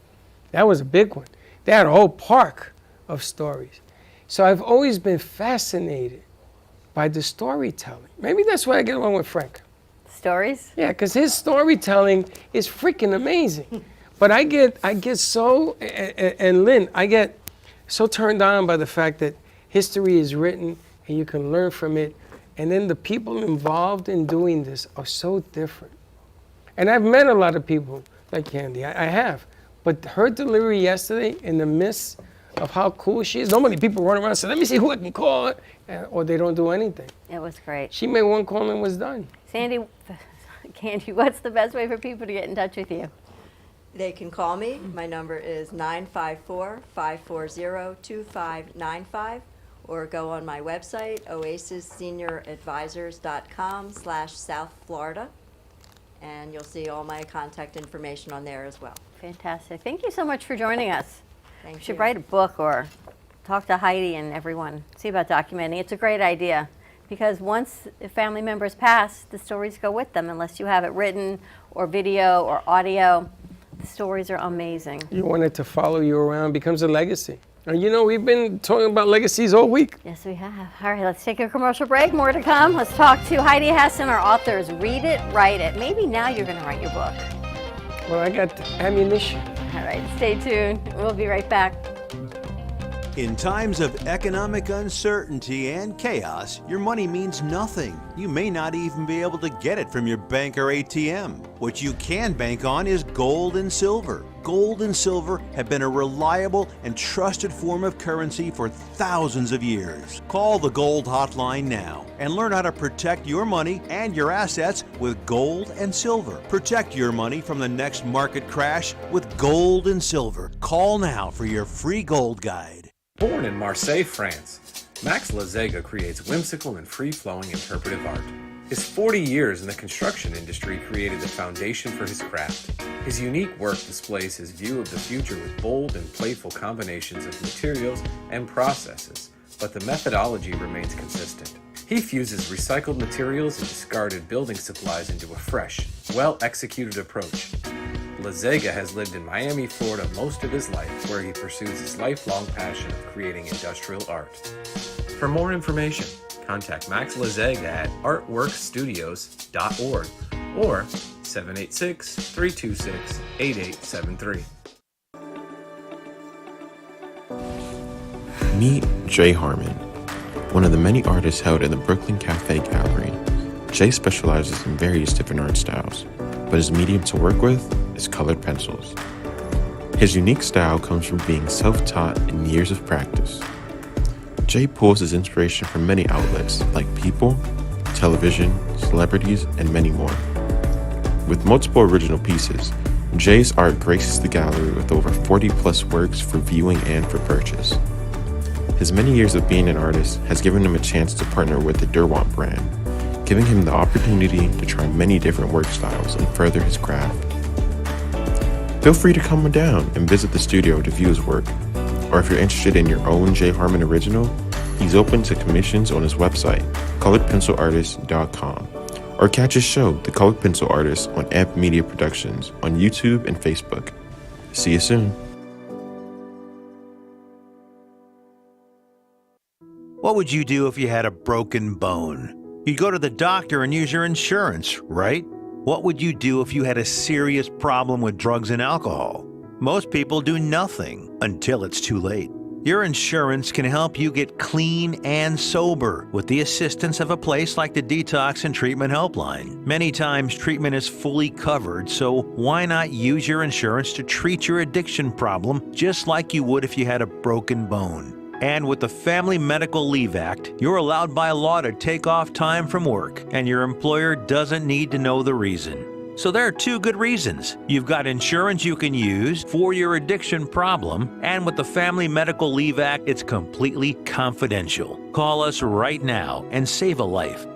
That was a big one. They had a whole park of stories. So I've always been fascinated by the storytelling. Maybe that's why I get along with Frank. Stories? Yeah, because his storytelling is freaking amazing. But I get so, and Lynn, I get so turned on by the fact that history is written and you can learn from it. And then the people involved in doing this are so different. And I've met a lot of people like Candy, I have. But her delivery yesterday, in the midst of how cool she is, normally people run around and say, let me see who I can call, or they don't do anything. It was great. She made one call and was done. Sandy, Candy, what's the best way for people to get in touch with you? They can call me. My number is 954-540-2595, or go on my website, oasisssenioradvisors.com/South Florida, and you'll see all my contact information on there as well. Fantastic. Thank you so much for joining us. Thank You should you. write a book or talk to Heidi and everyone. See about documenting. It's a great idea because once family members pass, the stories go with them unless you have it written or video or audio. The stories are amazing. You want it to follow you around, becomes a legacy. And you know, we've been talking about legacies all week. Yes, we have. All right, let's take a commercial break. More to come. Let's talk to Heidi Hessen, our authors. Read it, write it. Maybe now you're going to write your book. Well, I got ammunition. All right, stay tuned. We'll be right back. In times of economic uncertainty and chaos, your money means nothing. You may not even be able to get it from your bank or ATM. What you can bank on is gold and silver. Gold and silver have been a reliable and trusted form of currency for thousands of years. Call the Gold Hotline now and learn how to protect your money and your assets with gold and silver. Protect your money from the next market crash with gold and silver. Call now for your free gold guide. Born in Marseille, France, Max Lazega creates whimsical and free-flowing interpretive art. His 40 years in the construction industry created the foundation for his craft. His unique work displays his view of the future with bold and playful combinations of materials and processes, but the methodology remains consistent. He fuses recycled materials and discarded building supplies into a fresh, well-executed approach. Lazega has lived in Miami, Florida most of his life, where he pursues his lifelong passion of creating industrial art. For more information, contact Max Lazega at artworkstudios.org or 786-326-8873. Meet Jay Harmon, one of the many artists held in the Brooklyn Cafe Gallery. Jay specializes in various different art styles, but his medium to work with is colored pencils. His unique style comes from being self-taught and years of practice. Jay pulls his inspiration from many outlets like people, television, celebrities, and many more. With multiple original pieces, Jay's art graces the gallery with over 40 plus works for viewing and for purchase. His many years of being an artist has given him a chance to partner with the Derwent brand, giving him the opportunity to try many different work styles and further his craft. Feel free to come on down and visit the studio to view his work, or if you're interested in your own Jay Harmon original, he's open to commissions on his website, coloredpencilartist.com, or catch his show, The Colored Pencil Artist, on Amp Media Productions on YouTube and Facebook. See you soon. What would you do if you had a broken bone? You'd go to the doctor and use your insurance, right? What would you do if you had a serious problem with drugs and alcohol? Most people do nothing until it's too late. Your insurance can help you get clean and sober with the assistance of a place like the Detox and Treatment Helpline. Many times treatment is fully covered, so why not use your insurance to treat your addiction problem just like you would if you had a broken bone? And with the Family Medical Leave Act, you're allowed by law to take off time from work, and your employer doesn't need to know the reason. So there are two good reasons. You've got insurance you can use for your addiction problem, and with the Family Medical Leave Act, it's completely confidential. Call us right now and save a life.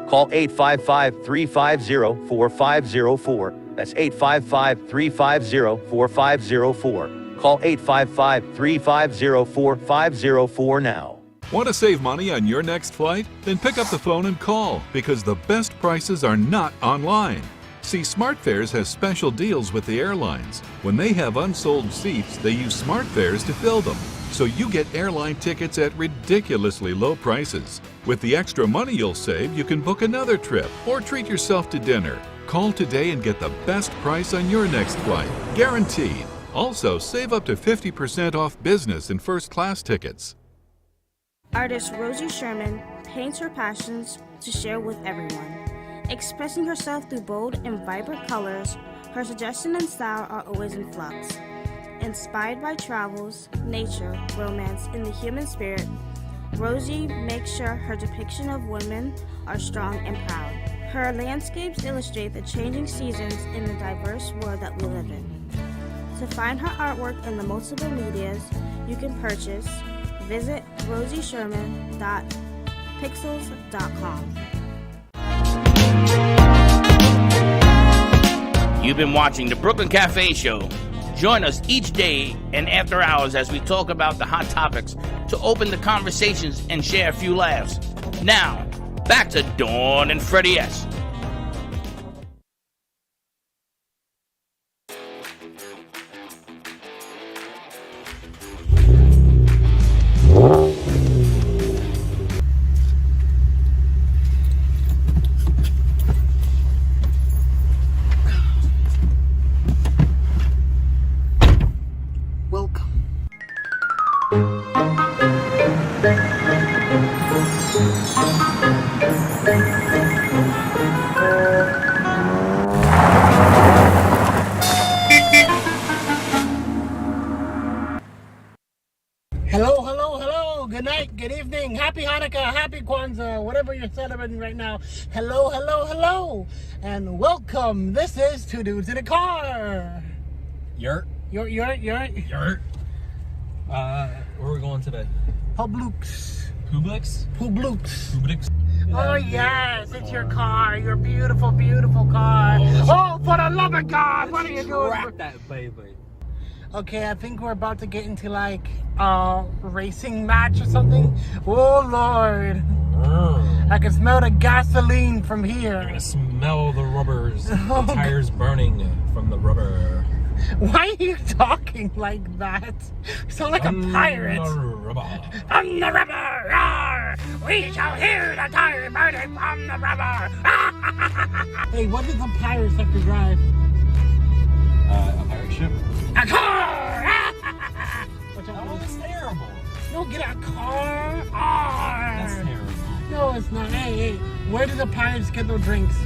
Call 855-350-4504. That's 855-350-4504. Call 855-350-4504 now. Want to save money on your next flight? Then pick up the phone and call, because the best prices are not online. See, SmartFares has special deals with the airlines. When they have unsold seats, they use SmartFares to fill them. So you get airline tickets at ridiculously low prices. With the extra money you'll save, you can book another trip or treat yourself to dinner. Call today and get the best price on your next flight, guaranteed. Also, save up to 50% off business and first class tickets. Artist Rosie Sherman paints her passions to share with everyone. Expressing herself through bold and vibrant colors, her suggestion and style are always in flux. Inspired by travels, nature, romance, and the human spirit, Rosie makes sure her depiction of women are strong and proud. Her landscapes illustrate the changing seasons in the diverse world that we live in. To find her artwork in the multiple medias you can purchase, visit rosiesherman.pixels.com. You've been watching the Brooklyn Cafe Show. Join us each day and after hours as we talk about the hot topics to open the conversations and share a few laughs. Now, back to Dawn and Freddie S. Hello, hello, hello. Good night, good evening. Happy Hanukkah, happy Kwanzaa, whatever you're celebrating right now. Hello, hello, hello. And welcome. This is Two Dudes in a Car. Yurt. Yurt. Where are we going today? Publix. Publix. Oh, yes, it's your car. Your beautiful, beautiful car. Oh, for the love of God, what are you doing? Track that baby. Okay, I think we're about to get into like a racing match or something. Oh, Lord. I can smell the gasoline from here. You're gonna smell the rubbers, the tires burning from the rubber. Why are you talking like that? You sound like a pirate. On the rubber, roar! We shall hear the tire burning from the rubber. Hey, what does a pirate have to drive? A pirate ship. A car! Oh, that's terrible. No, get a car. That's terrible. No, it's not. Hey, where do the pirates get their drinks?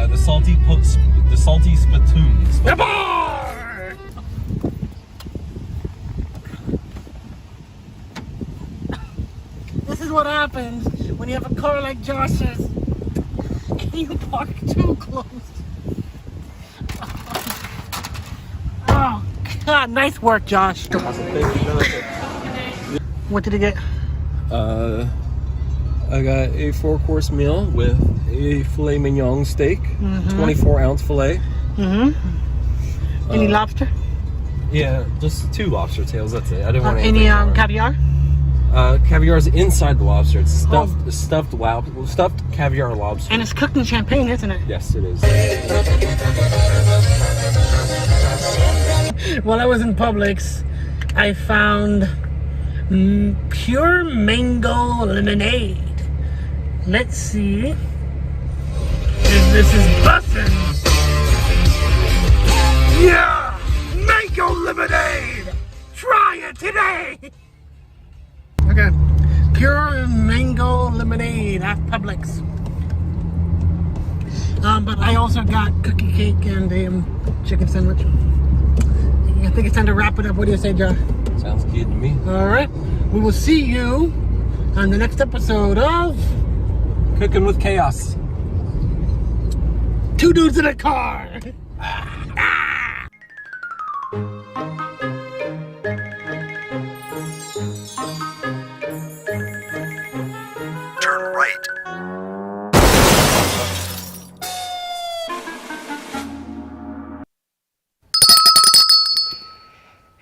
The salty spittoons. The bar! This is what happens when you have a car like Josh's and you park too close. Oh, God, nice work, Josh. What did he get? I got a 4-course meal with a filet mignon steak, 24-ounce filet. Any lobster? Yeah, just 2 lobster tails. That's it. I didn't want any anything more. caviar? Caviar is inside the lobster. It's stuffed caviar lobster. And it's cooked in champagne, isn't it? Yes, it is. While I was in Publix, I found pure mango lemonade. Let's see if this is bussin'. Yeah! Mango lemonade! Try it today! Okay. Pure mango lemonade at Publix. But I also got cookie cake and a chicken sandwich. I think it's time to wrap it up. What do you say, John? Sounds good to me. Alright. We will see you on the next episode of Cooking with Chaos. Two Dudes in a Car. Turn right.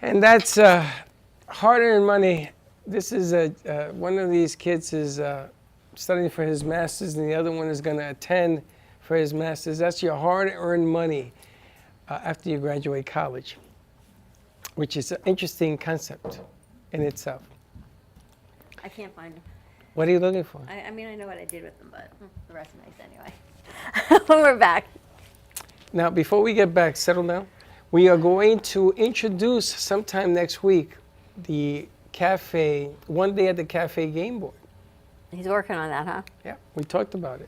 And that's hard-earned money. This is one of these kids is studying for his master's, and the other one is going to attend for his master's. That's your hard-earned money after you graduate college, which is an interesting concept in itself. I can't find them. What are you looking for? I mean, I know what I did with them, but the rest are nice anyway. We're back. Now, before we get back, settle down. We are going to introduce sometime next week the cafe, one day at the cafe game board. He's working on that, huh? Yeah, we talked about it.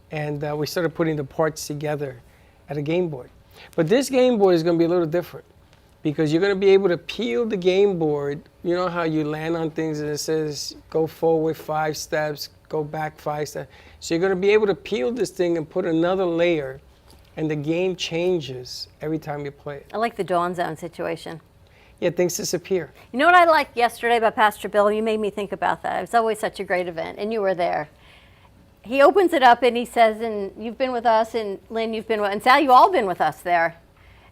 And we started putting the parts together at a game board. But this game board is going to be a little different because you're going to be able to peel the game board. You know how you land on things and it says go forward 5 steps, go back 5 steps. So you're going to be able to peel this thing and put another layer, and the game changes every time you play it. I like the Dawn Zone situation. Yeah, things disappear. You know what I liked yesterday about Pastor Bill? You made me think about that. It was always such a great event, and you were there. He opens it up and he says, and you've been with us, and Lynn, you've been with, and Sal, you all been with us there.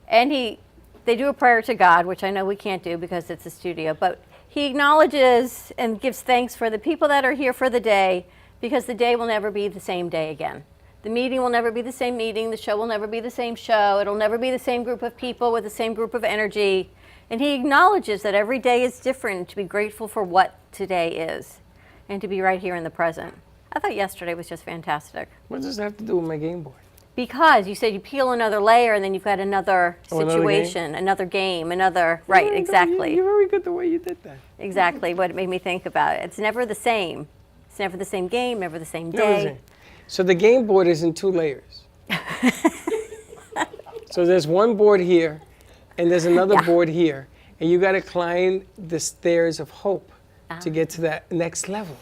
And they do a prayer to God, which I know we can't do because it's a studio, but he acknowledges and gives thanks for the people that are here for the day, because the day will never be the same day again. The meeting will never be the same meeting. The show will never be the same show. It'll never be the same group of people with the same group of energy. And he acknowledges that every day is different, to be grateful for what today is and to be right here in the present. I thought yesterday was just fantastic. What does that have to do with my game board? Because you said you peel another layer and then you've got another another situation, another game, right, exactly. You're very good the way you did that. Exactly what it made me think about it. It's never the same. It's never the same game, never the same Never the day. same. So the game board is in 2 layers. So there's one board here, and there's another board here, and you got to climb the stairs of hope to get to that next level.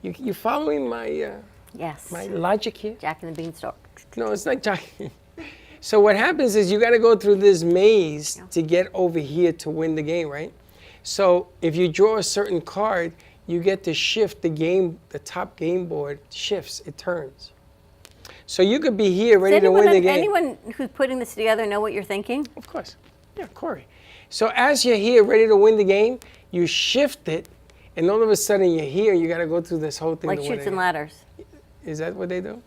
You following my yes, my logic here? Jack and the Beanstalk. No, it's not Jack. So what happens is you got to go through this maze to get over here to win the game, right? So if you draw a certain card, you get to shift the game, the top game board shifts, it turns. So you could be here ready to win the game. Anyone who's putting this together know what you're thinking? Of course. Yeah, Corey. So as you're here ready to win the game, you shift it, and all of a sudden you're here, you got to go through this whole thing. Like to win chutes the and game. ladders. Is that what they do?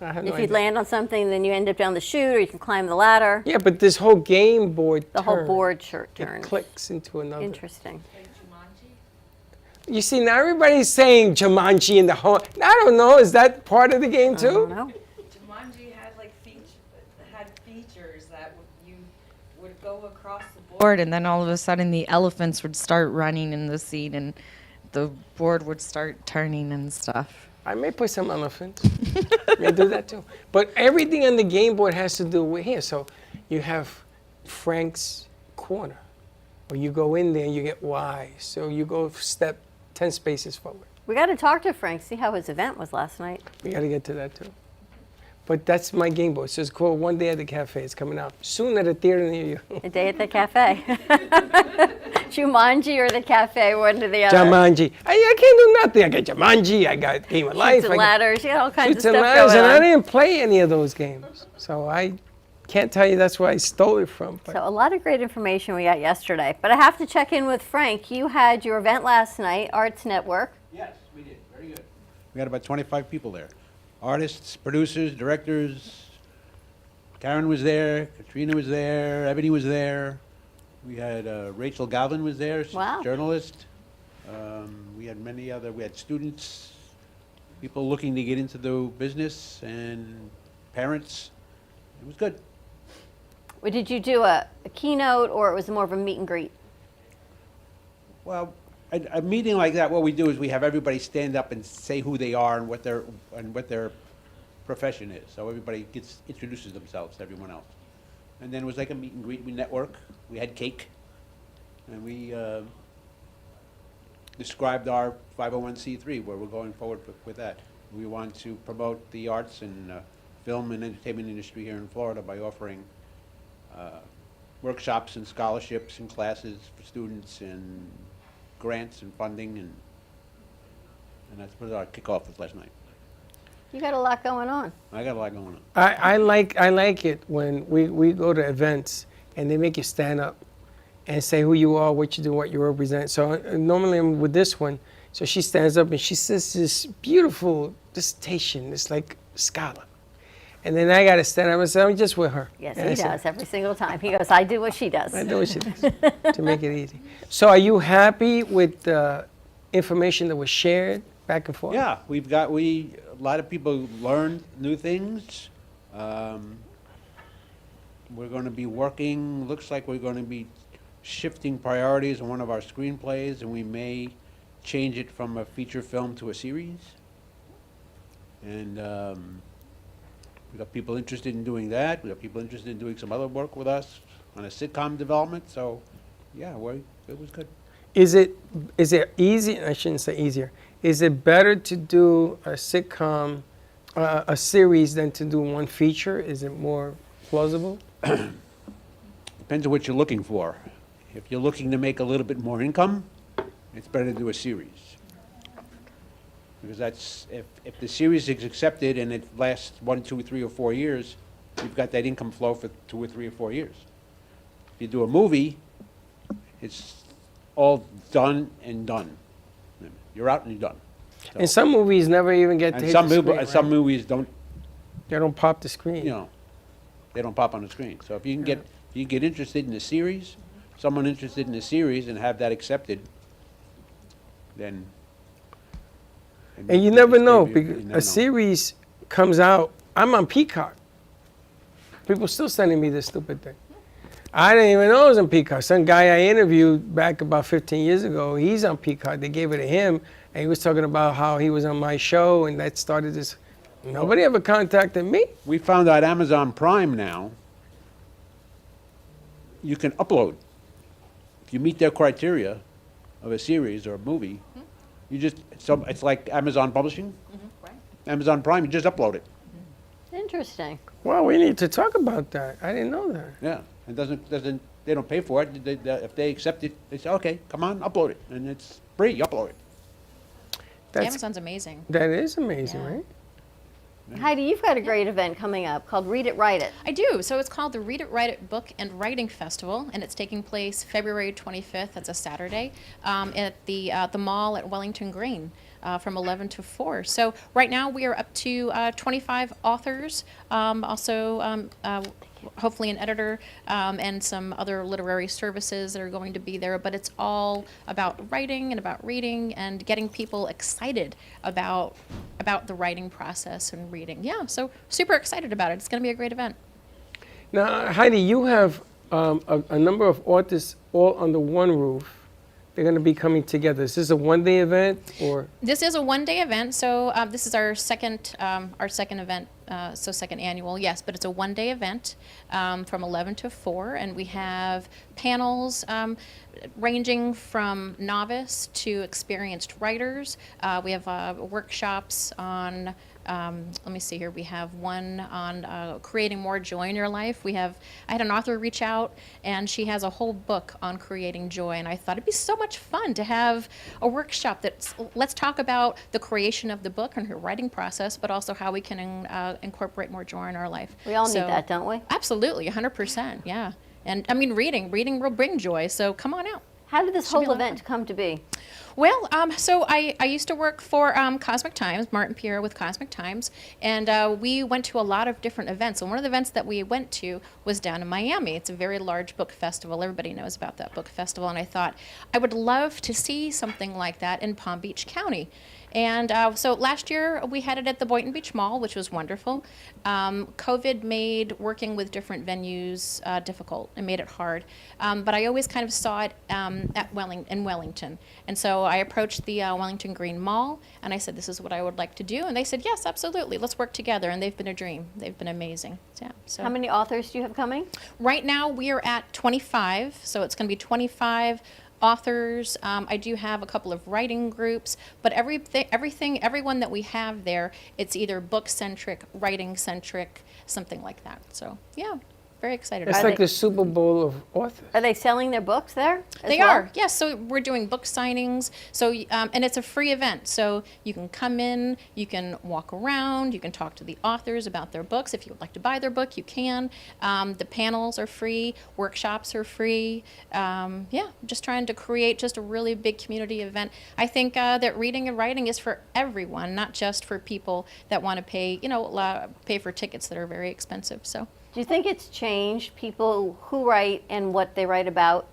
I have no If you idea. land on something, then you end up down the chute, or you can climb the ladder. Yeah, but this whole game board The whole turns. board It turns. clicks into another. Interesting. You see, now everybody's saying Jumanji in the whole. I don't know. Is that part of the game too? I don't know. Jumanji had features that you would go across the board, and then all of a sudden the elephants would start running in the scene, and the board would start turning and stuff. I may put some elephants. May do that too. But everything on the game board has to do with here. So you have Frank's corner, where you go in there and you get Y. So you go step 10 spaces forward. We got to talk to Frank, see how his event was last night. We got to get to that too. But that's my game board. So it's called One Day at the Cafe. It's coming out soon at a theater near you. A day at the cafe. Jumanji or the cafe, one to the other. Jumanji. I can't do nothing. I got Jumanji. I got Game of Life. Chutes and ladders, you got all kinds of Chutes and stuff ladders, going and on. I didn't play any of those games. So I can't tell you that's where I stole it from. But So a lot of great information we got yesterday. But I have to check in with Frank. You had your event last night, Arts Network. Yes, we did. Very good. We had about 25 people there. Artists, producers, directors. Karen was there. Katrina was there. Ebony was there. We had Rachel Galvin was there. She's Wow. a journalist. We had many other. We had students, people looking to get into the business, and parents. It was good. Or did you do a keynote, or it was more of a meet and greet? Well, a meeting like that, what we do is we have everybody stand up and say who they are and what their profession is. So everybody introduces themselves to everyone else. And then it was like a meet and greet. We network. We had cake, and we described our 501c3, where we're going forward with that. We want to promote the arts and film and entertainment industry here in Florida by offering workshops and scholarships and classes for students and grants and funding, and that's what our kickoff was last night. You got a lot going on. I got a lot going on. I like it when we go to events and they make you stand up and say who you are, what you do, what you represent. So normally I'm with this one. So she stands up and she says this beautiful dissertation, this like scholar. And then I got to stand up and say, I'm just with her. Yes, And I he say, does every single time. He goes, I do what she does. I do what she does to make it easy. So are you happy with the information that was shared back and forth? Yeah, a lot of people learned new things. We're going to be working, looks like we're going to be shifting priorities on one of our screenplays, and we may change it from a feature film to a series. And we got people interested in doing that. We got people interested in doing some other work with us on a sitcom development. So, yeah, it was good. Is it easy? I shouldn't say easier. Is it better to do a sitcom, a series, than to do one feature? Is it more plausible? Depends on what you're looking for. If you're looking to make a little bit more income, it's better to do a series. Because that's, if the series is accepted and it lasts 1, 2, 3, or 4 years, you've got that income flow for 2 or 3 or 4 years. If you do a movie, it's all done and done. You're out and you're done. So, And some movies never even get to and hit some the screen, right? some movies don't, They don't pop the screen. you know, they don't pop on the screen. So if you can get interested in a series, someone interested in a series and have that accepted, then. And you never know, you because never a know. series comes out. I'm on Peacock. People still sending me this stupid thing. I didn't even know it was on Peacock. Some guy I interviewed back about 15 years ago, he's on Peacock. They gave it to him, and he was talking about how he was on my show, and that started this. Nobody ever contacted me. We found out Amazon Prime now, you can upload. If you meet their criteria of a series or a movie, it's like Amazon Publishing. Amazon Prime, you just upload it. Interesting. Well, we need to talk about that. I didn't know that. Yeah, it they don't pay for it. If they accept it, they say, okay, come on, upload it. And it's free, you upload it. Amazon's amazing. That is amazing, Yeah. right? Heidi, you've got a great event coming up called Read It, Write It. I do. So it's called the Read It, Write It Book and Writing Festival, and it's taking place February 25th. That's a Saturday at the mall at Wellington Green. From 11 to 4. So right now we are up to 25 authors, also hopefully an editor and some other literary services that are going to be there. But it's all about writing and about reading and getting people excited about the writing process and reading. Yeah, so super excited about it. It's going to be a great event. Now, Heidi, you have a number of authors all under one roof. They're going to be coming together. Is this a one-day event, or? This is a one-day event, so this is our second event, so second annual, yes, but it's a one-day event from 11 to 4, and we have panels ranging from novice to experienced writers. We have workshops on, let me see here, we have one on creating more joy in your life. I had an author reach out, and she has a whole book on creating joy, and I thought it'd be so much fun to have a workshop let's talk about the creation of the book and her writing process, but also how we can incorporate more joy in our life. We all need that, don't we? Absolutely, 100%, yeah. And I mean, reading will bring joy, so come on out. How did this whole event come to be? Well, so I used to work for Cosmic Times, Martin Pierre with Cosmic Times, and we went to a lot of different events. And one of the events that we went to was down in Miami. It's a very large book festival. Everybody knows about that book festival. And I thought, I would love to see something like that in Palm Beach County. And so last year we had it at the Boynton Beach Mall, which was wonderful. COVID made working with different venues difficult and made it hard. But I always kind of saw it in Wellington. And so I approached the Wellington Green Mall and I said, this is what I would like to do. And they said, yes, absolutely. Let's work together. And they've been a dream. They've been amazing. Yeah. So how many authors do you have coming? Right now we are at 25. So it's going to be 25 authors. I do have a couple of writing groups, but everyone that we have there, it's either book-centric, writing-centric, something like that. So, yeah. very excited It's about like it. the Super Bowl of authors. Are they selling their books there? as They well? are, yes. So we're doing book signings. So and it's a free event. So you can come in, you can walk around, you can talk to the authors about their books. If you would like to buy their book, you can. The panels are free, workshops are free. Just trying to create just a really big community event. I think that reading and writing is for everyone, not just for people that want to pay, pay for tickets that are very expensive. So. Do you think it's changed people who write and what they write about?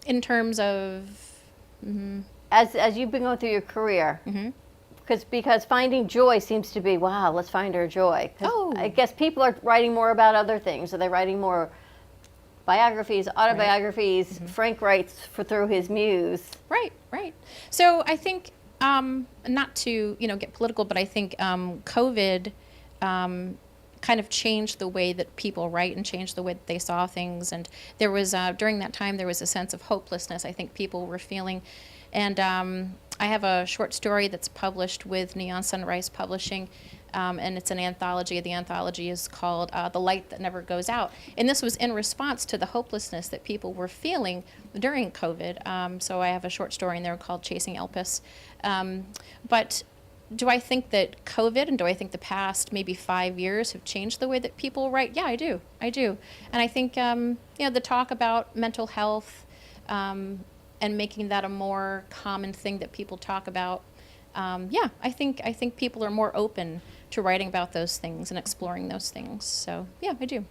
In terms of, as you've been going through your career, because finding joy seems to be, wow, let's find our joy. 'Cause I guess people are writing more about other things. Are they writing more biographies, autobiographies? Frank writes through his muse. Right. So I think, not to get political, but I think COVID kind of changed the way that people write and changed the way that they saw things. And there was, during that time, there was a sense of hopelessness I think people were feeling. And I have a short story that's published with Neon Sunrise Publishing, and it's an anthology. The anthology is called The Light That Never Goes Out. And this was in response to the hopelessness that people were feeling during COVID. So I have a short story in there called Chasing Elpis. But do I think that COVID and do I think the past maybe 5 years have changed the way that people write? Yeah, I do. And I think, the talk about mental health and making that a more common thing that people talk about, I think people are more open to writing about those things and exploring those things. So, yeah, I do.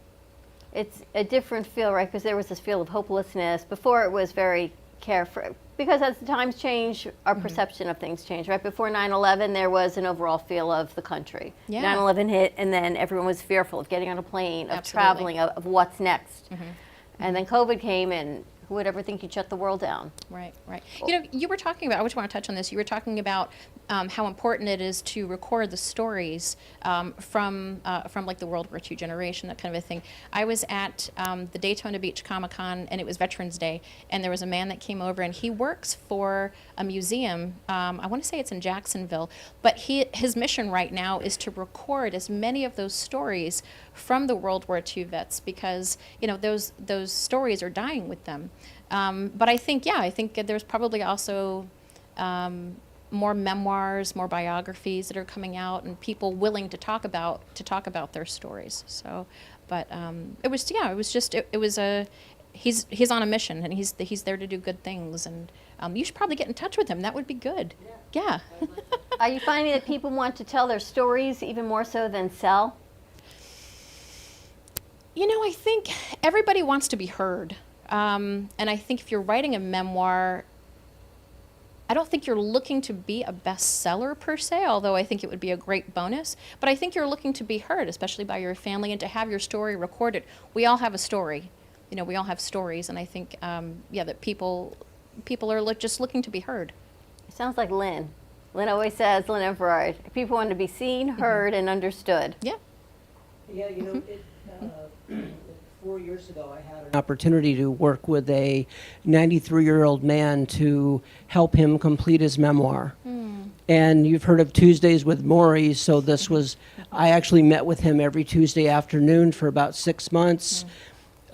It's a different feel, right? Because there was this feel of hopelessness. Before it was very carefree. Because as the times change, our perception of things change, right? Before 9/11, there was an overall feel of the country. Yeah. 9/11 hit, and then everyone was fearful of getting on a plane, of Absolutely. traveling, of what's next. And then COVID came, and who would ever think you'd shut the world down? Right. You were talking about, I just want to touch on this, you were talking about how important it is to record the stories from like the World War II generation, that kind of a thing. I was at the Daytona Beach Comic-Con, and it was Veterans Day, and there was a man that came over, and he works for a museum, I want to say it's in Jacksonville, but his mission right now is to record as many of those stories from the World War II vets, because those stories are dying with them. But I think there's probably also more memoirs, more biographies that are coming out, and people willing to talk about their stories. So, but he's on a mission, and he's there to do good things, and you should probably get in touch with him. That would be good. Yeah. Are you finding that people want to tell their stories even more so than sell? I think everybody wants to be heard. And I think if you're writing a memoir, I don't think you're looking to be a bestseller per se, although I think it would be a great bonus. But I think you're looking to be heard, especially by your family, and to have your story recorded. We all have a story. We all have stories, and I think, that people are just looking to be heard. It sounds like Lynn. Lynn always says, Lynn Everard, people want to be seen, heard, and understood. Yeah. Yeah, 4 years ago, I had an opportunity to work with a 93-year-old man to help him complete his memoir. And you've heard of Tuesdays with Maury, so this was, I actually met with him every Tuesday afternoon for about 6 months.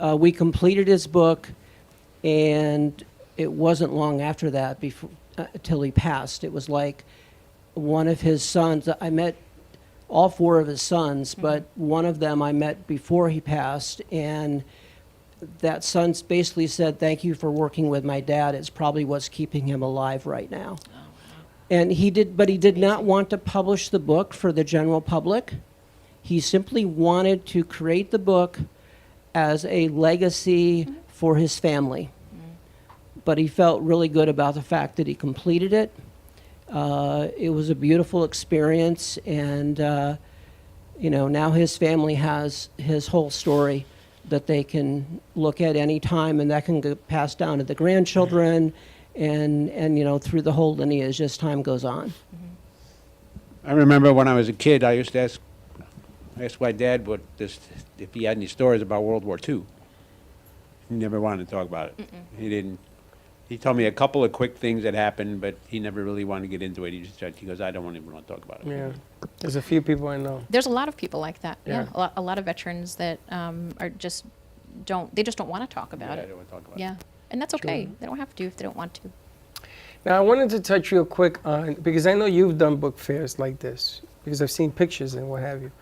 We completed his book, and it wasn't long after that till he passed. It was like one of his sons, I met all 4 of his sons, but one of them I met before he passed, and that son basically said, "Thank you for working with my dad. It's probably what's keeping him alive right now." Oh, wow. And he did not want to publish the book for the general public. He simply wanted to create the book as a legacy for his family. But he felt really good about the fact that he completed it. It was a beautiful experience, and now his family has his whole story that they can look at any time, and that can get passed down to the grandchildren, and through the whole lineage as time goes on. I remember when I was a kid, I used to ask my dad if he had any stories about World War II. He never wanted to talk about it. He didn't. He told me a couple of quick things that happened, but he never really wanted to get into it. He goes, I don't even want to talk about it. Yeah. There's a few people I know. There's a lot of people like that. Yeah. A lot of veterans that are just don't want to talk about Yeah, it. they don't wanna talk about it. Yeah, and that's okay. They don't have to if they don't want to. Now, I wanted to touch real quick on, because I know you've done book fairs like this, because I've seen pictures and what have you.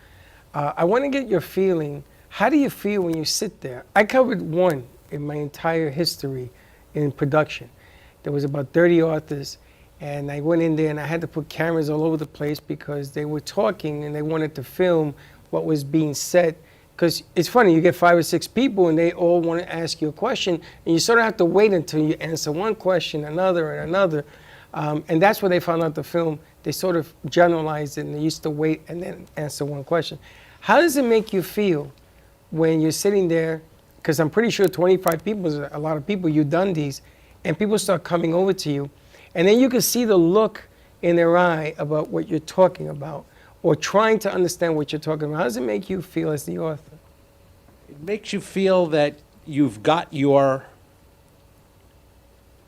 I want to get your feeling. How do you feel when you sit there? I covered one in my entire history in production. There was about 30 authors, and I went in there and I had to put cameras all over the place because they were talking and they wanted to film what was being said. Because it's funny, you get 5 or 6 people and they all want to ask you a question, and you sort of have to wait until you answer one question, another, and another. And that's where they found out the film. They sort of generalized it and they used to wait and then answer one question. How does it make you feel when you're sitting there? Because I'm pretty sure 25 people is a lot of people, you've done these, and people start coming over to you, and then you can see the look in their eye about what you're talking about, or trying to understand what you're talking about. How does it make you feel as the author? It makes you feel that you've got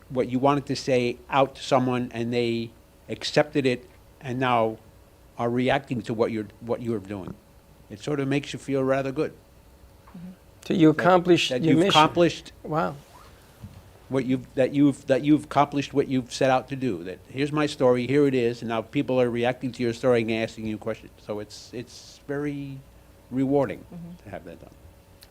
what you wanted to say out to someone, and they accepted it, and now are reacting to what you're doing. It sort of makes you feel rather good. So you accomplished your mission. Accomplished. Wow. That you've accomplished what you've set out to do. That here's my story, here it is, and now people are reacting to your story and asking you questions. So it's very rewarding to have that done.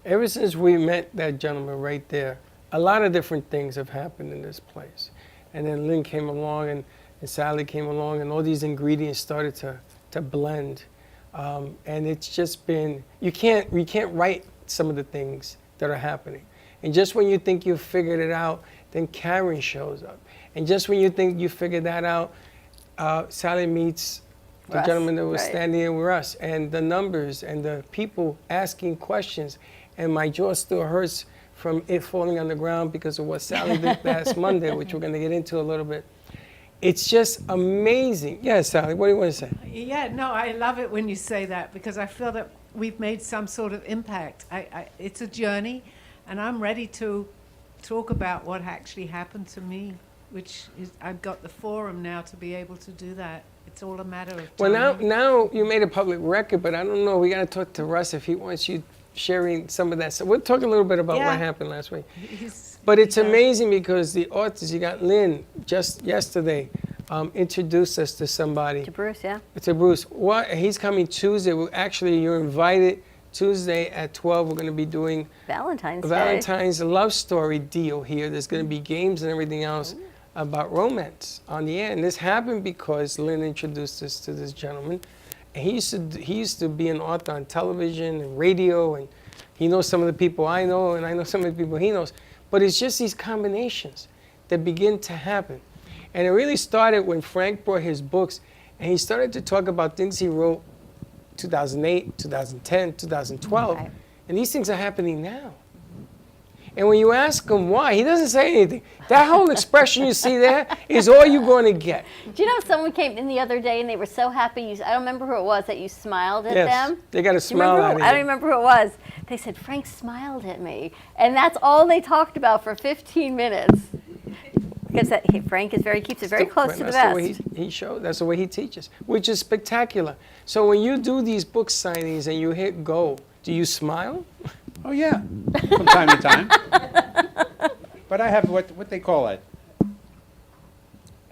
Ever since we met that gentleman right there, a lot of different things have happened in this place. And then Lynn came along and Sally came along, and all these ingredients started to blend. And it's just been, you can't write some of the things that are happening. And just when you think you've figured it out, then Karen shows up. And just when you think you figured that out, Sally meets the gentleman that was standing there with us, and the numbers and the people asking questions. And my jaw still hurts from it falling on the ground because of what Sally did last Monday, which we're going to get into a little bit. It's just amazing. Yes, Sally, what do you want to say? Yeah, no, I love it when you say that, because I feel that we've made some sort of impact. It's a journey, and I'm ready to talk about what actually happened to me, which is, I've got the forum now to be able to do that. It's all a matter of time. Well, now you made a public record, but I don't know. We got to talk to Russ if he wants you sharing some of that. So we'll talk a little bit about what happened last week. But it's amazing because the authors, you got Lynn just yesterday introduced us to somebody. To Bruce, yeah. To Bruce. He's coming Tuesday. Actually, you're invited Tuesday at 12. We're going to be doing Valentine's love story deal here. There's going to be games and everything else about romance on the air. And this happened because Lynn introduced us to this gentleman. And he used to be an author on television and radio, and he knows some of the people I know, and I know some of the people he knows. But it's just these combinations that begin to happen. And it really started when Frank brought his books, and he started to talk about things he wrote 2008, 2010, 2012, and these things are happening now. And when you ask him why, he doesn't say anything. That whole expression you see there is all you're going to get. Do you know someone came in the other day and they were so happy? I don't remember who it was that you smiled at them. They got a smile out of you. I don't remember who it was. They said, Frank smiled at me. And that's all they talked about for 15 minutes. Because Frank keeps it very close to the vest. That's the way he showed. That's the way he teaches, which is spectacular. So when you do these book signings and you hit go, do you smile? Oh yeah, from time to time. But I have what they call it.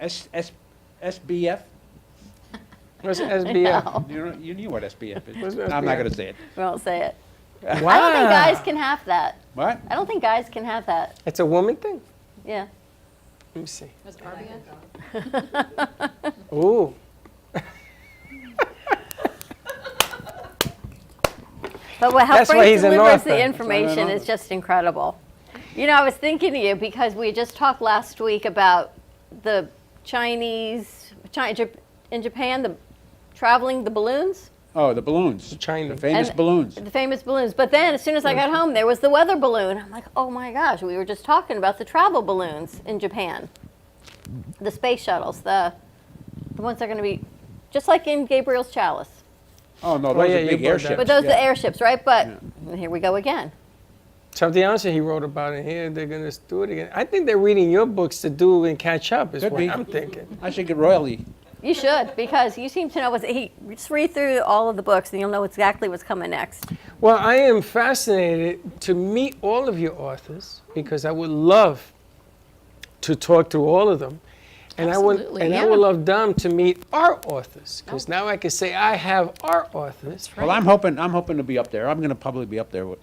SBF. What's SBF? No. You knew what SBF is. What's I'm not SBF? going to say it. We won't say it. Wow. I don't think guys can have that. What? I don't think guys can have that. It's a woman thing? Yeah. Let me see. Was RBF? Ooh. But how That's why Frank he's an delivers author. the information is just incredible. You know, I was thinking of you because we just talked last week about the in Japan, traveling the balloons. Oh, the balloons. The famous balloons. The famous balloons. But then as soon as I got home, there was the weather balloon. I'm like, oh my gosh, we were just talking about the travel balloons in Japan. The space shuttles, the ones that are going to be just like in Gabriel's Chalice. Oh, no, those are big airships. But those are the airships, right? But here we go again. Something else that he wrote about in here, they're going to do it again. I think they're reading your books to do and catch up, is Could what be. I'm thinking. I should get royalty. You should, because you seem to know just read through all of the books and you'll know exactly what's coming next. Well, I am fascinated to meet all of your authors because I would love to talk to all of them. And I would love them to meet our authors because now I can say I have our authors. Well, I'm hoping to be up there. I'm going to probably be up there with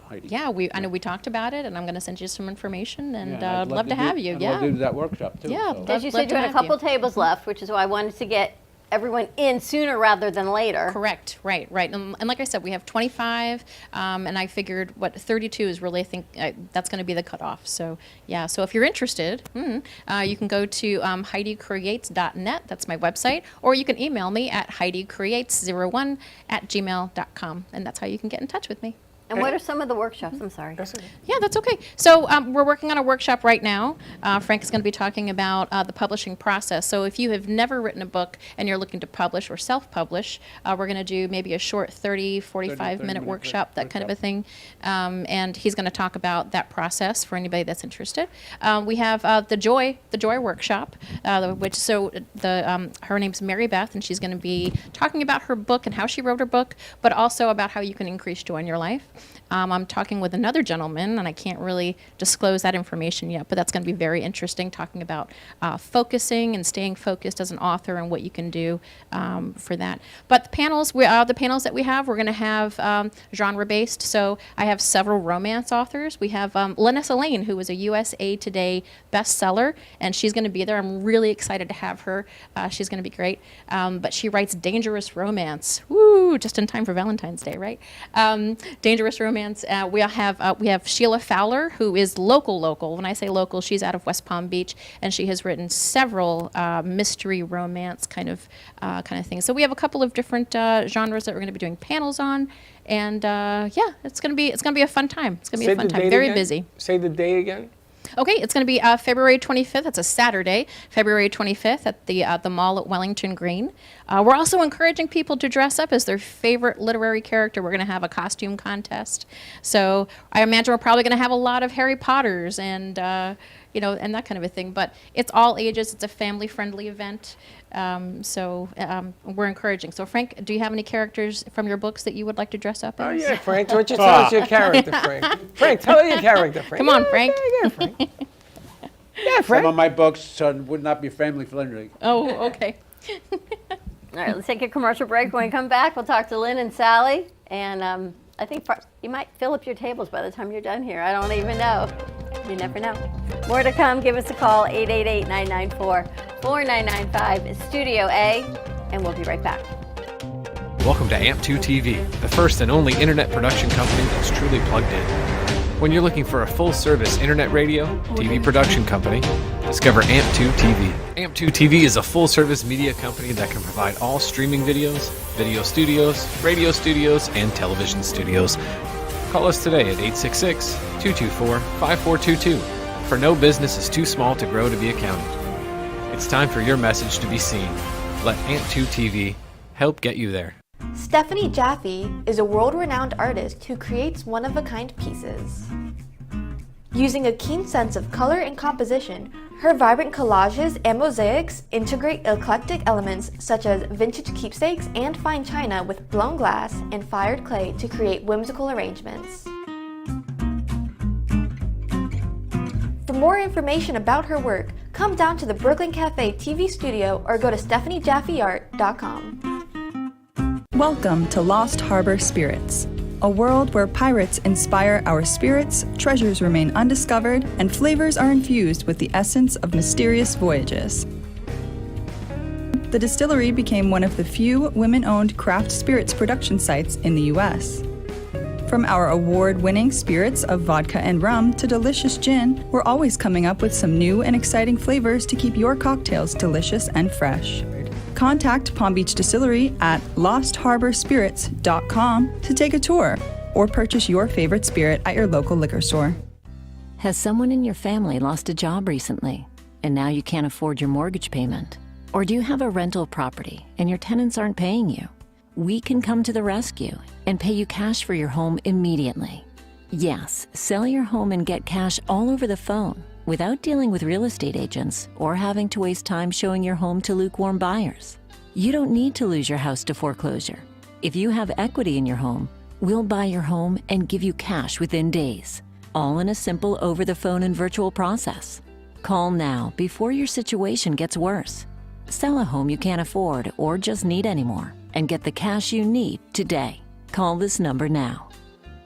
Heidi. Yeah, I know we talked about it, and I'm going to send you some information, and Yeah, I'd love to have you. I'd Yeah. love to do that workshop too. Yeah, so. As you said, you had a couple tables left, which is why I wanted to get everyone in sooner rather than later. Correct, right. And like I said, we have 25, and I figured 32 is really, I think, that's going to be the cutoff. So, yeah, so if you're interested, you can go to HeidiCreates.net, that's my website, or you can email me at HeidiCreates01@gmail.com, and that's how you can get in touch with me. And what are some of the workshops? I'm sorry. Yeah, that's okay. So we're working on a workshop right now. Frank is going to be talking about the publishing process. So if you have never written a book and you're looking to publish or self-publish, we're going to do maybe a short 45-minute workshop, that kind of a thing. And he's going to talk about that process for anybody that's interested. We have the Joy workshop, her name's Mary Beth, and she's going to be talking about her book and how she wrote her book, but also about how you can increase joy in your life. I'm talking with another gentleman, and I can't really disclose that information yet, but that's going to be very interesting, talking about focusing and staying focused as an author and what you can do for that. But the panels that we have, we're going to have genre-based. So I have several romance authors. We have Lenessa Lane, who was a USA Today bestseller, and she's going to be there. I'm really excited to have her. She's going to be great. But she writes dangerous romance. Woo! Just in time for Valentine's Day, right? Dangerous romance. We have Sheila Fowler, who is local. When I say local, she's out of West Palm Beach, and she has written several mystery romance kind of things. So we have a couple of different genres that we're going to be doing panels on, and it's going to be a fun time. It's going to be a fun time. Very busy. Say the day again. Okay, it's going to be February 25th. That's a Saturday, February 25th at the mall at Wellington Green. We're also encouraging people to dress up as their favorite literary character. We're going to have a costume contest. So I imagine we're probably going to have a lot of Harry Potters and and that kind of a thing. But it's all ages. It's a family-friendly event. We're encouraging. So Frank, do you have any characters from your books that you would like to dress up as? Oh yeah, Frank. Why don't you tell us your character, Frank? Frank, tell us your character, Frank. Come on, Frank. Yeah, Frank. Yeah, Frank. Some of my books would not be family-friendly. Oh, okay. All right, let's take a commercial break. When we come back, we'll talk to Lynn and Sally. And I think you might fill up your tables by the time you're done here. I don't even know. You never know. More to come. Give us a call, 888-994-4995, Studio A, and we'll be right back. Welcome to AMP2 TV, the first and only internet production company that's truly plugged in. When you're looking for a full-service internet radio, TV production company, discover AMP2 TV. AMP2 TV is a full-service media company that can provide all streaming videos, video studios, radio studios, and television studios. Call us today at 866-224-5422, for no business is too small to grow to be accounted. It's time for your message to be seen. Let AMP2 TV help get you there. Stephanie Jaffe is a world-renowned artist who creates one-of-a-kind pieces. Using a keen sense of color and composition, her vibrant collages and mosaics integrate eclectic elements such as vintage keepsakes and fine china with blown glass and fired clay to create whimsical arrangements. For more information about her work, come down to the Brooklyn Cafe TV studio or go to StephanieJaffeArt.com. Welcome to Lost Harbor Spirits, a world where pirates inspire our spirits, treasures remain undiscovered, and flavors are infused with the essence of mysterious voyages. The distillery became one of the few women-owned craft spirits production sites in the U.S. From our award-winning spirits of vodka and rum to delicious gin, we're always coming up with some new and exciting flavors to keep your cocktails delicious and fresh. Contact Palm Beach Distillery at lostharborspirits.com to take a tour or purchase your favorite spirit at your local liquor store. Has someone in your family lost a job recently and now you can't afford your mortgage payment? Or do you have a rental property and your tenants aren't paying you? We can come to the rescue and pay you cash for your home immediately. Yes, sell your home and get cash all over the phone without dealing with real estate agents or having to waste time showing your home to lukewarm buyers. You don't need to lose your house to foreclosure. If you have equity in your home, we'll buy your home and give you cash within days, all in a simple over-the-phone and virtual process. Call now before your situation gets worse. Sell a home you can't afford or just need anymore and get the cash you need today. Call this number now.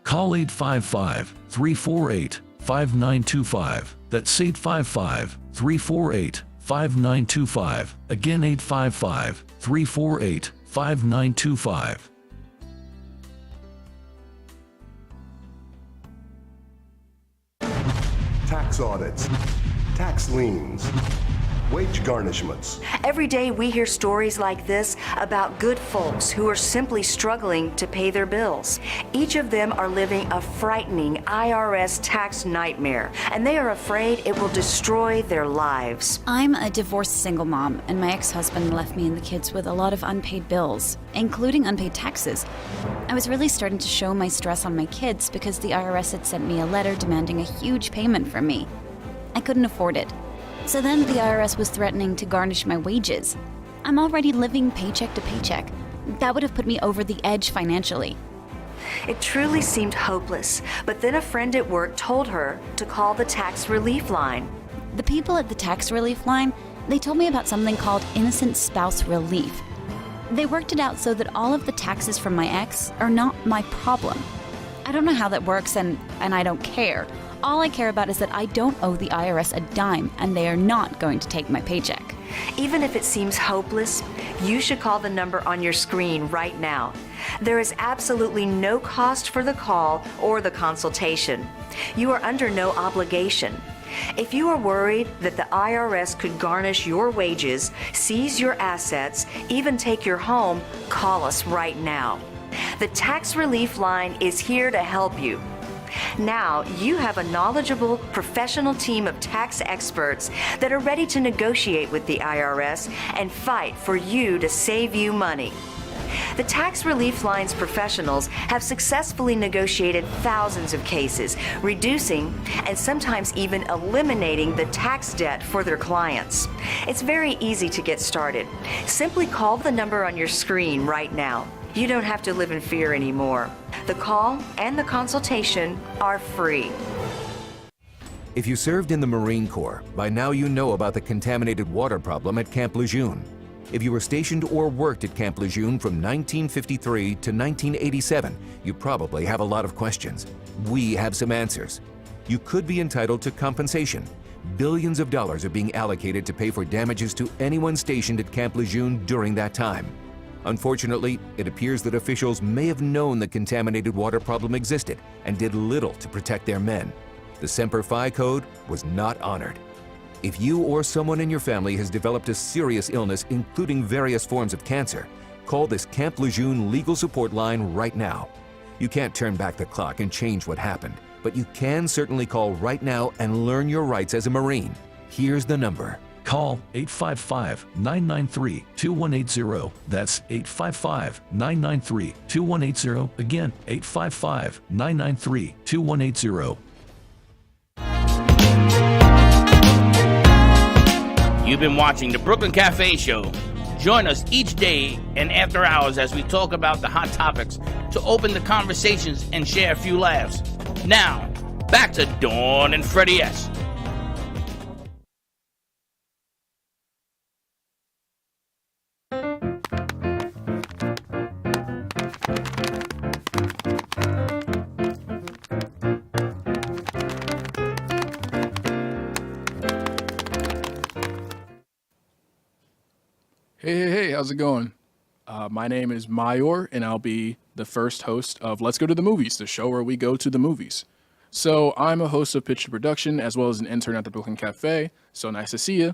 Call 855-348-5925. That's 855-348-5925. Again, 855-348-5925. Tax audits, tax liens, wage garnishments. Every day we hear stories like this about good folks who are simply struggling to pay their bills. Each of them are living a frightening IRS tax nightmare, and they are afraid it will destroy their lives. I'm a divorced single mom, and my ex-husband left me and the kids with a lot of unpaid bills, including unpaid taxes. I was really starting to show my stress on my kids because the IRS had sent me a letter demanding a huge payment from me. I couldn't afford it. So then the IRS was threatening to garnish my wages. I'm already living paycheck to paycheck. That would have put me over the edge financially. It truly seemed hopeless, but then a friend at work told her to call the tax relief line. The people at the tax relief line, they told me about something called innocent spouse relief. They worked it out so that all of the taxes from my ex are not my problem. I don't know how that works, and I don't care. All I care about is that I don't owe the IRS a dime, and they are not going to take my paycheck. Even if it seems hopeless, you should call the number on your screen right now. There is absolutely no cost for the call or the consultation. You are under no obligation. If you are worried that the IRS could garnish your wages, seize your assets, even take your home, call us right now. The Tax Relief Line is here to help you. Now, you have a knowledgeable, professional team of tax experts that are ready to negotiate with the IRS and fight for you to save you money. The Tax Relief Line's professionals have successfully negotiated thousands of cases, reducing and sometimes even eliminating the tax debt for their clients. It's very easy to get started. Simply call the number on your screen right now. You don't have to live in fear anymore. The call and the consultation are free. If you served in the Marine Corps, by now you know about the contaminated water problem at Camp Lejeune. If you were stationed or worked at Camp Lejeune from 1953 to 1987, you probably have a lot of questions. We have some answers. You could be entitled to compensation. Billions of dollars are being allocated to pay for damages to anyone stationed at Camp Lejeune during that time. Unfortunately, it appears that officials may have known the contaminated water problem existed and did little to protect their men. The Semper Fi code was not honored. If you or someone in your family has developed a serious illness, including various forms of cancer, call this Camp Lejeune legal support line right now. You can't turn back the clock and change what happened, but you can certainly call right now and learn your rights as a Marine. Here's the number. Call 855-993-2180. That's 855-993-2180. Again, 855-993-2180. You've been watching the Brooklyn Cafe Show. Join us each day and after hours as we talk about the hot topics to open the conversations and share a few laughs. Now, back to Dawn and Freddie S. Hey, how's it going? My name is Mayor, and I'll be the first host of Let's Go to the Movies, the show where we go to the movies. So I'm a host of Pitch to Production, as well as an intern at the Brooklyn Cafe. So nice to see you.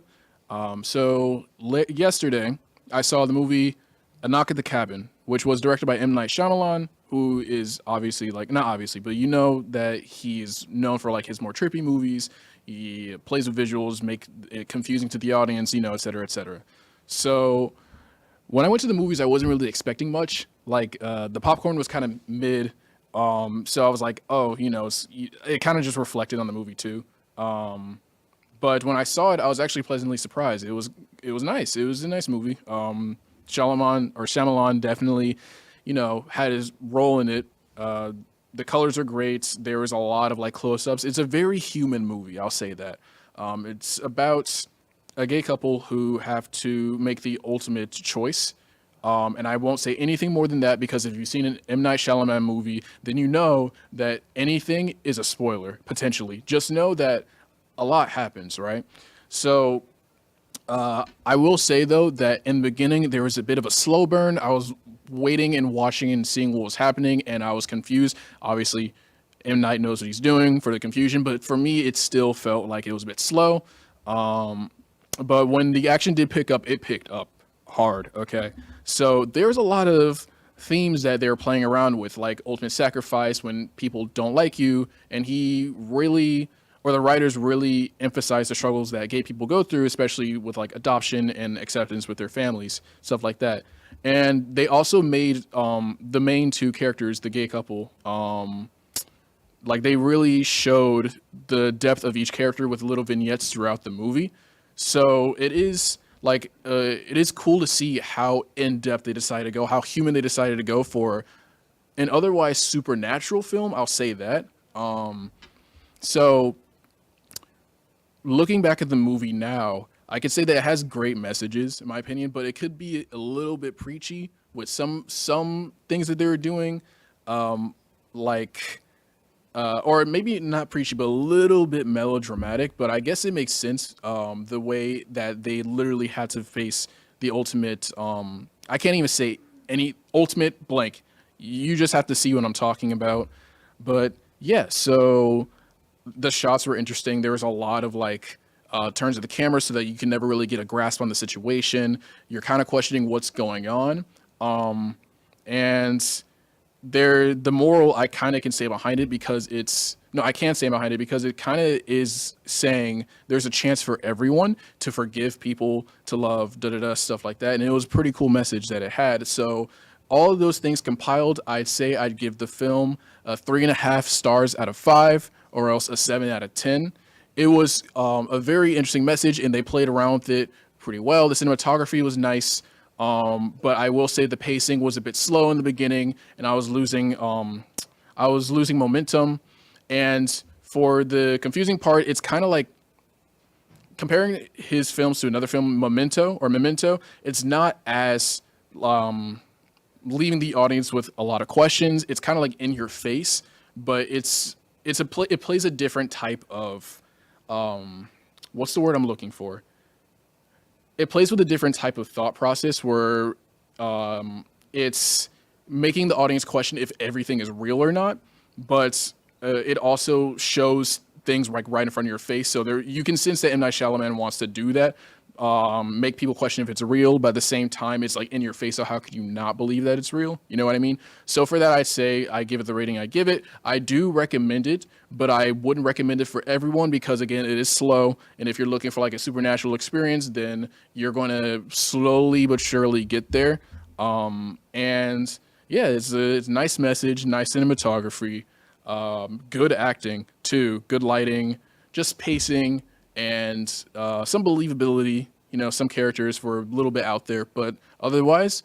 Yesterday, I saw the movie A Knock at the Cabin, which was directed by M. Night Shyamalan, who is obviously, not obviously, but you know that he's known for his more trippy movies. He plays with visuals, make it confusing to the audience, et cetera, et cetera. So when I went to the movies, I wasn't really expecting much. The popcorn was kind of mid. So I was like, oh, it kind of just reflected on the movie too. But when I saw it, I was actually pleasantly surprised. It was nice. It was a nice movie. Shyamalan definitely, had his role in it. The colors are great. There was a lot of like close-ups. It's a very human movie. I'll say that. It's about a gay couple who have to make the ultimate choice. And I won't say anything more than that, because if you've seen an M. Night Shyamalan movie, then you know that anything is a spoiler, potentially. Just know that a lot happens, right? So I will say, though, that in the beginning, there was a bit of a slow burn. I was waiting and watching and seeing what was happening, and I was confused. Obviously, M. Night knows what he's doing for the confusion, but for me, it still felt like it was a bit slow. But when the action did pick up, it picked up hard, okay? So there's a lot of themes that they're playing around with, like ultimate sacrifice, when people don't like you, and the writers really emphasize the struggles that gay people go through, especially with like adoption and acceptance with their families, stuff like that. And they also made the main two characters, the gay couple, like they really showed the depth of each character with little vignettes throughout the movie. So it is like it is cool to see how in depth they decided to go, how human they decided to go for an otherwise supernatural film. I'll say that. So looking back at the movie now, I could say that it has great messages, in my opinion, but it could be a little bit preachy with some things that they were doing, or maybe not preachy, but a little bit melodramatic. But I guess it makes sense, the way that they literally had to face the ultimate, I can't even say any ultimate blank. You just have to see what I'm talking about. But yeah, so the shots were interesting. There was a lot of turns of the camera so that you can never really get a grasp on the situation. You're kind of questioning what's going on. And the moral I kind of can say behind it, because I can't say behind it, because it kind of is saying there's a chance for everyone to forgive people, to love, stuff like that. And it was a pretty cool message that it had. So all of those things compiled, I'd say I'd give the film 3.5 stars out of 5, or else a 7 out of 10. It was a very interesting message, and they played around with it pretty well. The cinematography was nice, but I will say the pacing was a bit slow in the beginning, and I was losing momentum. And for the confusing part, it's kind of like comparing his films to another film, Memento. It's not as leaving the audience with a lot of questions. It's kind of like in your face, but it plays a different type of what's the word I'm looking for? It plays with a different type of thought process where it's making the audience question if everything is real or not, but it also shows things like right in front of your face. So you can sense that M. Night Shyamalan wants to do that, make people question if it's real, but at the same time, it's like in your face. So how could you not believe that it's real? You know what I mean? So for that, I'd say I give it the rating I give it. I do recommend it, but I wouldn't recommend it for everyone, because again, it is slow. And if you're looking for like a supernatural experience, then you're going to slowly but surely get there. And yeah, it's a nice message, nice cinematography, good acting too, good lighting, just pacing, and some believability. Some characters were a little bit out there, but otherwise,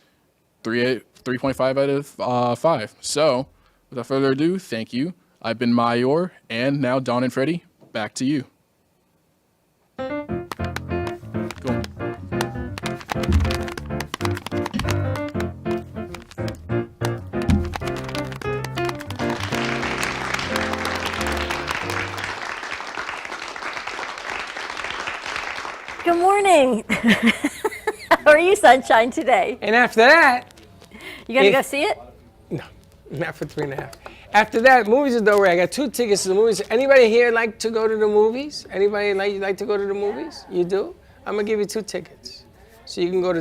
3.5 out of 5. So, without further ado, thank you. I've been Mayor, and now Don and Freddie, back to you. Cool. Good morning. How are you, Sunshine, today? And after that, you gonna go see it? No, not for 3.5. After that, movies is over. I got 2 tickets to the movies. Anybody here like to go to the movies? Anybody like to go to the movies? You do? I'm gonna give you 2 tickets, so you can go to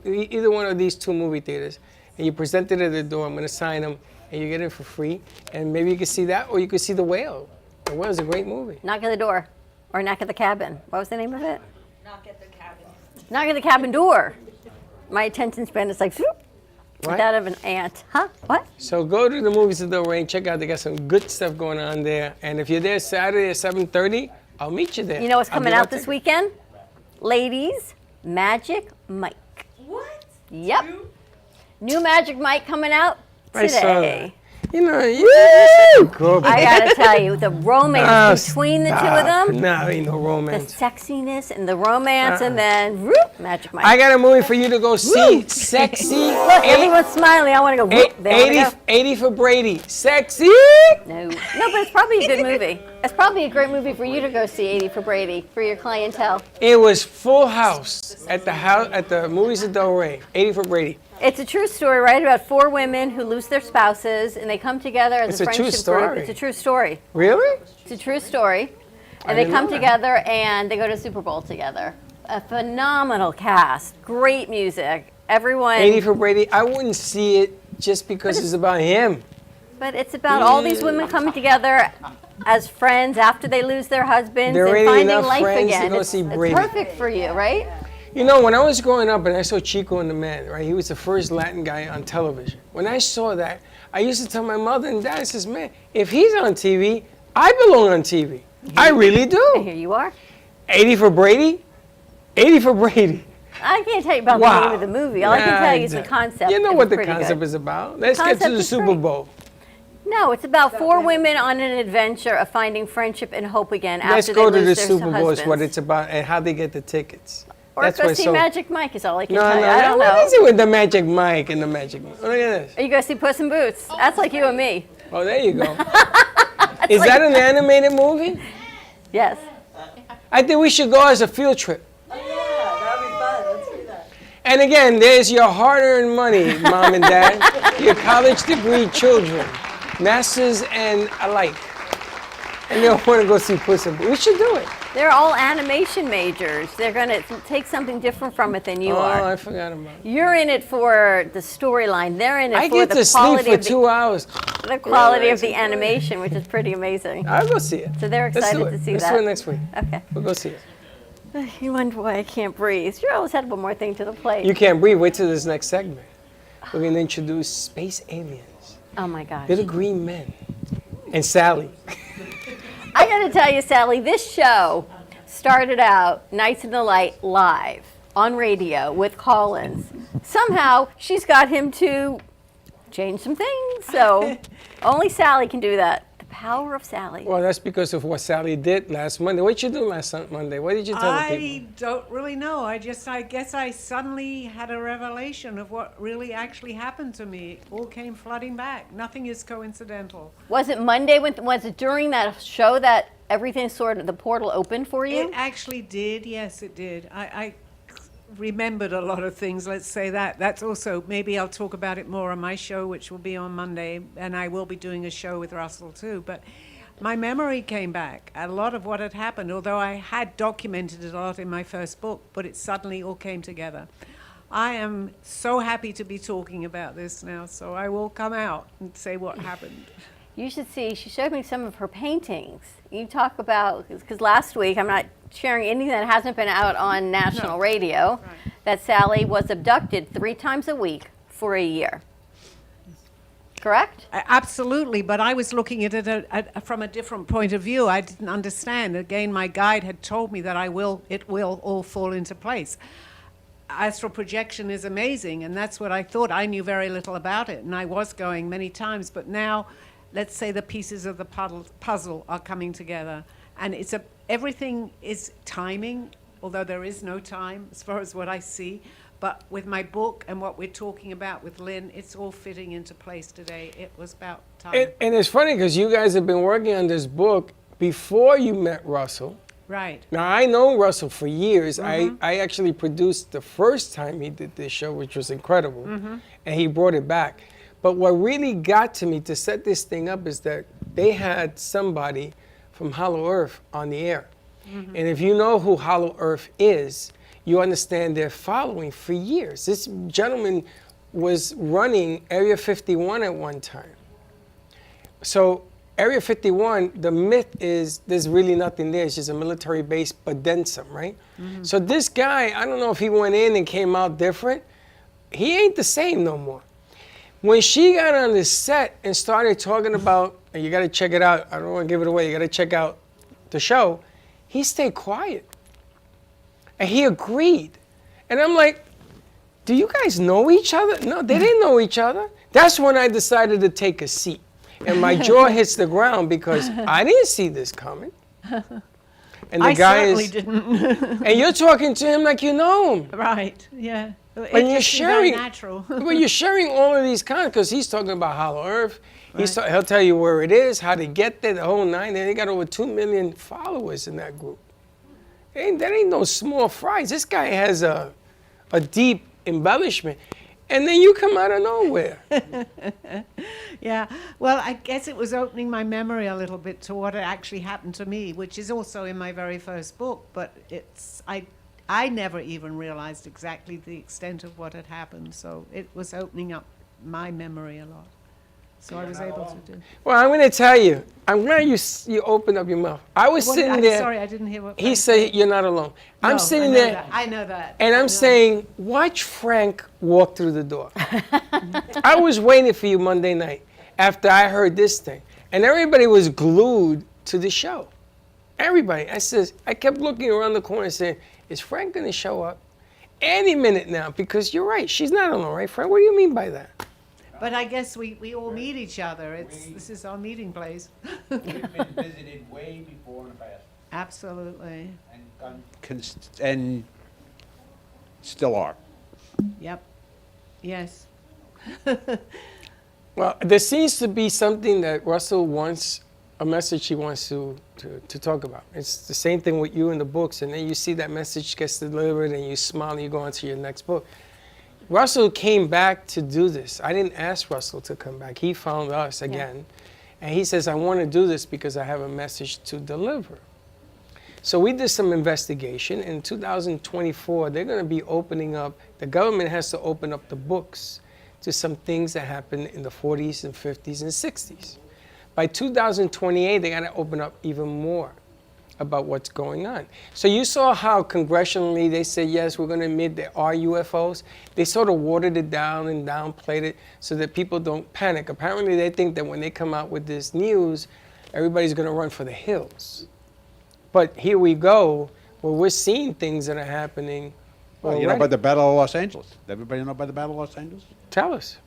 either one of these 2 movie theaters, and you present it at the door. I'm gonna sign them, and you get it for free. And maybe you can see that, or you can see The Whale. The Whale is a great movie. Knock at the door, or knock at the cabin. What was the name of it? Knock at the cabin. Knock at the cabin door. My attention span is like, whoop. What? That of an ant. Huh? What? So go to the Movies of Del Rey and check out. They got some good stuff going on there. And if you're there Saturday at 7:30, I'll meet you there. You know what's I'll coming give out this weekend? Ladies, Magic Mike. What? Yep. New Magic Mike coming out I saw that. today. You know, you go. I gotta tell you, the romance between the two of them, No, ain't no the romance. sexiness and the romance, and then whoop, Magic Mike. I got a movie for you to go see. Woo. Sexy. Look, everyone's smiling. I want to go. Whoop. They wanna go. 80 for Brady. Sexy. No, but it's probably a good movie. It's probably a great movie for you to go see, 80 for Brady, for your clientele. It was full house at the Movies of Del Rey. 80 for Brady. It's a true story, right? About 4 women who lose their spouses and they come together as It's a a true friendship story. group. It's a true story. Really? It's a true story. I And they didn't come know that. together and they go to Super Bowl together. A phenomenal cast, great music. Everyone. 80 for Brady. I wouldn't see it just because it's about him. But it's about all these women coming together as friends after they lose their husbands They're and already finding enough life friends to again. go It's, see it's Brady. perfect for you, right? You know, when I was growing up and I saw Chico and the Man, right? He was the first Latin guy on television. When I saw that, I used to tell my mother and dad, I says, man, if he's on TV, I belong on TV. I really do. And here you are. 80 for Brady? 80 for Brady. I can't tell you about Wow. the name of the movie. All I can tell you is the Yeah, concept. You know is what the pretty concept good. is about. Let's get to Concept the is Super great. Bowl. No, it's about 4 women on an adventure of finding friendship and hope again Let's after go they to the lose their Super Bowl is what husbands. it's about and how they get the tickets. Or That's go what's see so... Magic Mike is all I can No, tell no, you. I don't know. What is it with the Magic Mike and the Magic Mike? Look at this. Or you go see Puss in Boots. That's like you and me. Oh, there you go. Is that an animated movie? Yes. I think we should go as a field trip. And again, there's your hard-earned money, Mom and Dad, your college degree children, masters and alike. And they'll want to go see Puss in Boots. We should do it. They're all animation majors. They're going to take something different from it than you Oh, are. I forgot about it. You're in it for the storyline. They're in it I for get the to sleep quality for of 2 hours. the quality of the animation, which is pretty amazing. I'll go see it. So they're Let's do excited it. to see Let's that. do it next week. Okay. We'll go see it. You wonder why I can't breathe. You always had one more thing to the plate. You can't breathe. Wait till this next segment. We're going to introduce space aliens, Oh my gosh. little green men, and Sally. I got to tell you, Sally, this show started out Nights in the Light live on radio with Collins. Somehow she's got him to change some things. So only Sally can do that. The power of Sally. Well, that's because of what Sally did last Monday. What did you do last Monday? What did you tell the people? I don't really know. I guess I suddenly had a revelation of what really actually happened to me. It all came flooding back. Nothing is coincidental. Was it Monday? Was it during that show that everything sort of, the portal opened for you? It actually did. Yes, it did. I remembered a lot of things, let's say that. That's also, maybe I'll talk about it more on my show, which will be on Monday, and I will be doing a show with Russell too. But my memory came back, a lot of what had happened, although I had documented it a lot in my first book, but it suddenly all came together. I am so happy to be talking about this now, so I will come out and say what happened. You should see, she showed me some of her paintings. You talk about, because last week, I'm not sharing anything that hasn't been out on national radio, that Sally was abducted 3 times a week for a year. Correct? Absolutely, but I was looking at it from a different point of view. I didn't understand. Again, my guide had told me that it will all fall into place. Astral projection is amazing, and that's what I thought. I knew very little about it, and I was going many times, but now, let's say the pieces of the puzzle are coming together, and everything is timing, although there is no time as far as what I see. But with my book and what we're talking about with Lynn, it's all fitting into place today. It was about time. And it's funny because you guys have been working on this book before you met Russell. Right. Now, I know Russell for years. Mhm. I actually produced the first time he did this show, which was incredible, Mhm. and he brought it back. But what really got to me to set this thing up is that they had somebody from Hollow Earth on the air. Mhm. And if you know who Hollow Earth is, you understand they're following for years. This gentleman was running Area 51 at one time. So Area 51, the myth is there's really nothing there. It's just a military base, but then some, right? Mhm. So this guy, I don't know if he went in and came out different. He ain't the same no more. When she got on the set and started talking about, and you got to check it out. I don't want to give it away. You got to check out the show. He stayed quiet. And he agreed. And I'm like, do you guys know each other? No, they didn't know each other. That's when I decided to take a seat. And my jaw hits the ground because I didn't see this coming. And the guy certainly didn't. and you're talking to him like you know him. Right, yeah. And you're sharing, natural. well, you're sharing all of these kinds, because he's talking about Hollow Earth. He'll tell you where it is, how to get there, the whole nine. And they got over 2 million followers in that group. That ain't no small fries. This guy has a deep embellishment. And then you come out of nowhere. Yeah, well, I guess it was opening my memory a little bit to what had actually happened to me, which is also in my very first book, but I never even realized exactly the extent of what had happened, so it was opening up my memory a lot. So I was able to do. Well, I'm going to tell you. I'm glad you opened up your mouth. I was sitting there. Sorry, I didn't hear what. He said, "You're not alone." I'm sitting I know there. that. I know that. And I'm saying, watch Frank walk through the door. I was waiting for you Monday night after I heard this thing. And everybody was glued to the show. Everybody. I kept looking around the corner saying, is Frank going to show up any minute now? Because you're right. She's not alone, right, Frank? What do you mean by that? But I guess we all meet each other. This is our meeting place. We've been visited way before in the past. Absolutely. And still are. Yep. Yes. Well, there seems to be something that Russell wants, a message he wants to talk about. It's the same thing with you in the books, and then you see that message gets delivered and you smile and you go on to your next book. Russell came back to do this. I didn't ask Russell to come back. He found us again. And he says, I want to do this because I have a message to deliver. So we did some investigation. In 2024, they're going to be opening up, the government has to open up the books to some things that happened in the 40s and 50s and 60s. By 2028, they got to open up even more about what's going on. So you saw how congressionally they said, yes, we're going to admit there are UFOs. They sort of watered it down and downplayed it so that people don't panic. Apparently they think that when they come out with this news, everybody's going to run for the hills. But here we go, where we're seeing things that are happening. Well, you know about the Battle of Los Angeles? Everybody know about the Battle of Los Angeles? Tell us.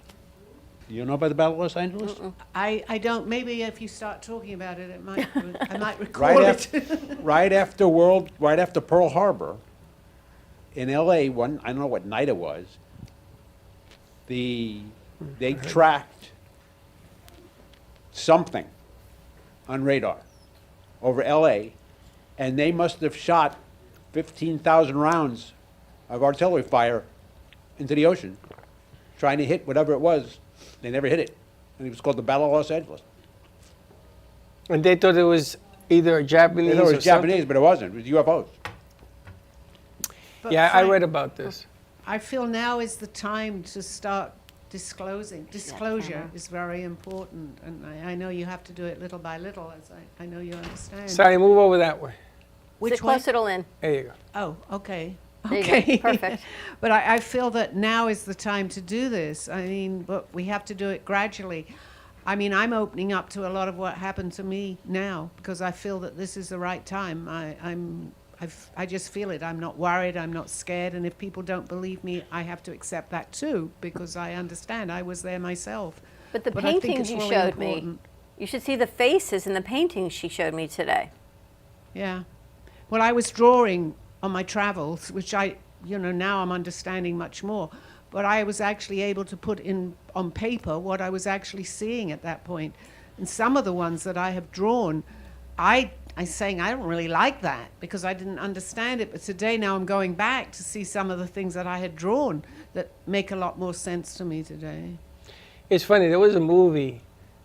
You know about the Battle of Los Angeles? I don't. Maybe if you start talking about it, I might recall it. Right after Pearl Harbor, in L.A., I don't know what night it was, they tracked something on radar over L.A., and they must have shot 15,000 rounds of artillery fire into the ocean, trying to hit whatever it was. They never hit it. And it was called the Battle of Los Angeles. And they thought it was either Japanese or They thought it was Japanese, something? but it wasn't. It was UFOs. But Yeah, I Frank, read about this. I feel now is the time to start disclosing. Disclosure is very important, and I know you have to do it little by little, as I know you understand. Sorry, move over that way. Which Sit one? closer to Lynn. There you go. Oh, okay. There you go. Okay. Perfect. But I feel that now is the time to do this. I mean, but we have to do it gradually. I mean, I'm opening up to a lot of what happened to me now because I feel that this is the right time. I just feel it. I'm not worried. I'm not scared. And if people don't believe me, I have to accept that too because I understand. I was there myself. But the I think paintings it's you really showed me, important. you should see the faces in the paintings she showed me today. Yeah. Well, I was drawing on my travels, which now I'm understanding much more. But I was actually able to put in on paper what I was actually seeing at that point. And some of the ones that I have drawn, I'm saying I don't really like that because I didn't understand it. But today now I'm going back to see some of the things that I had drawn that make a lot more sense to me today. It's funny, there was a movie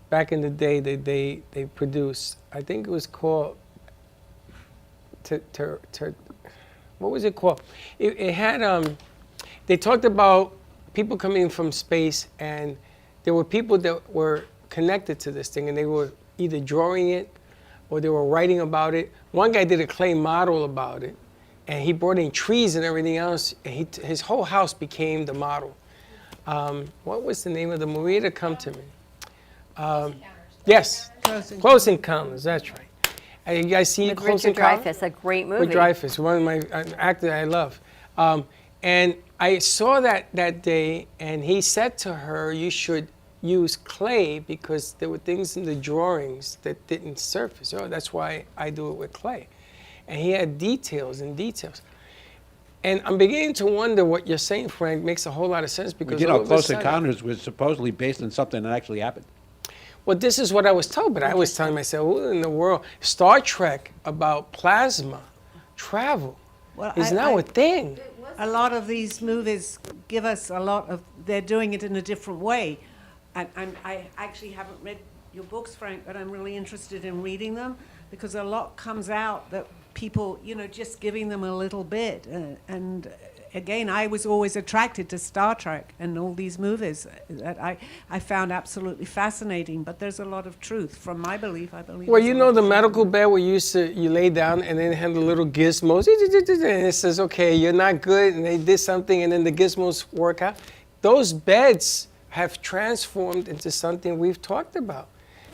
back in the day that they produced. I think it was called, what was it called? It had, they talked about people coming from space, and there were people that were connected to this thing, and they were either drawing it or they were writing about it. One guy did a clay model about it, and he brought in trees and everything else, and his whole house became the model. What was the name of the movie? It'll come to me. Yes, Close Encounters. That's right. You guys see With Close Richard Encounters? Dreyfuss, a great movie. With Dreyfuss, one of my actor I love. And I saw that day, and he said to her, "You should use clay because there were things in the drawings that didn't surface. Oh, that's why I do it with clay." And he had details and details. And I'm beginning to wonder what you're saying, Frank, makes a whole lot of sense because You all know, of a Close sudden- Encounters was supposedly based on something that actually happened. Well, this is what I was told, but I was telling myself, who in the world? Star Trek about plasma travel is now a thing. A lot of these movies give us a lot of, they're doing it in a different way. And I actually haven't read your books, Frank, but I'm really interested in reading them because a lot comes out that people, you know, just giving them a little bit. And again, I was always attracted to Star Trek and all these movies that I found absolutely fascinating. But there's a lot of truth from my belief. I believe. Well, there's you a know lot the of truth. medical bed where you lay down and then it had the little gizmos, and it says, okay, you're not good, and they did something, and then the gizmos work out. Those beds have transformed into something we've talked about.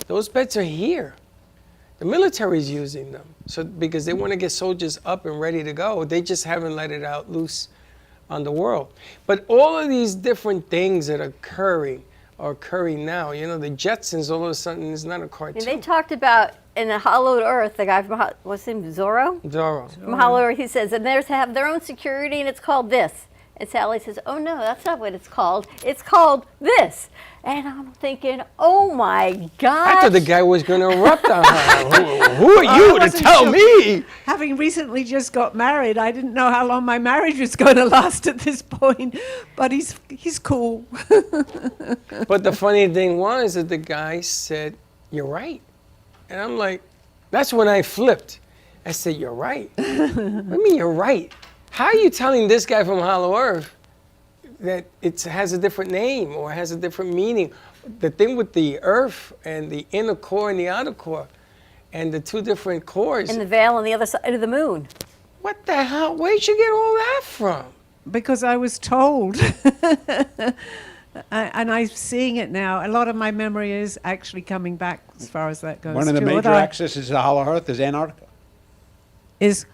Those beds are here. The military's using them because they want to get soldiers up and ready to go. They just haven't let it out loose on the world. But all of these different things that are occurring now. You know, the Jetsons all of a sudden is not a cartoon. And they talked about in the Hollowed Earth, the guy from, what's his name, Zorro? Zorro. From Hollowed Earth, he says, and theirs have their own security and it's called this. And Sally says, oh no, that's not what it's called. It's called this. And I'm thinking, oh my God. I thought the guy was going to erupt on her. Who are you to wasn't tell sure. me? Having recently just got married, I didn't know how long my marriage was going to last at this point. But he's cool. But the funny thing was that the guy said, you're right. And I'm like, that's when I flipped. I said, you're right. What do you mean you're right? How are you telling this guy from Hollow Earth that it has a different name or has a different meaning? The thing with the Earth and the inner core and the outer core and the two different cores. And the veil on the other side of the moon. What the hell? Where'd you get all that from? Because I was told. And I'm seeing it now. A lot of my memory is actually coming back as far as that goes. One of the too, major although axes is the Hollow Earth is Antarctica. Is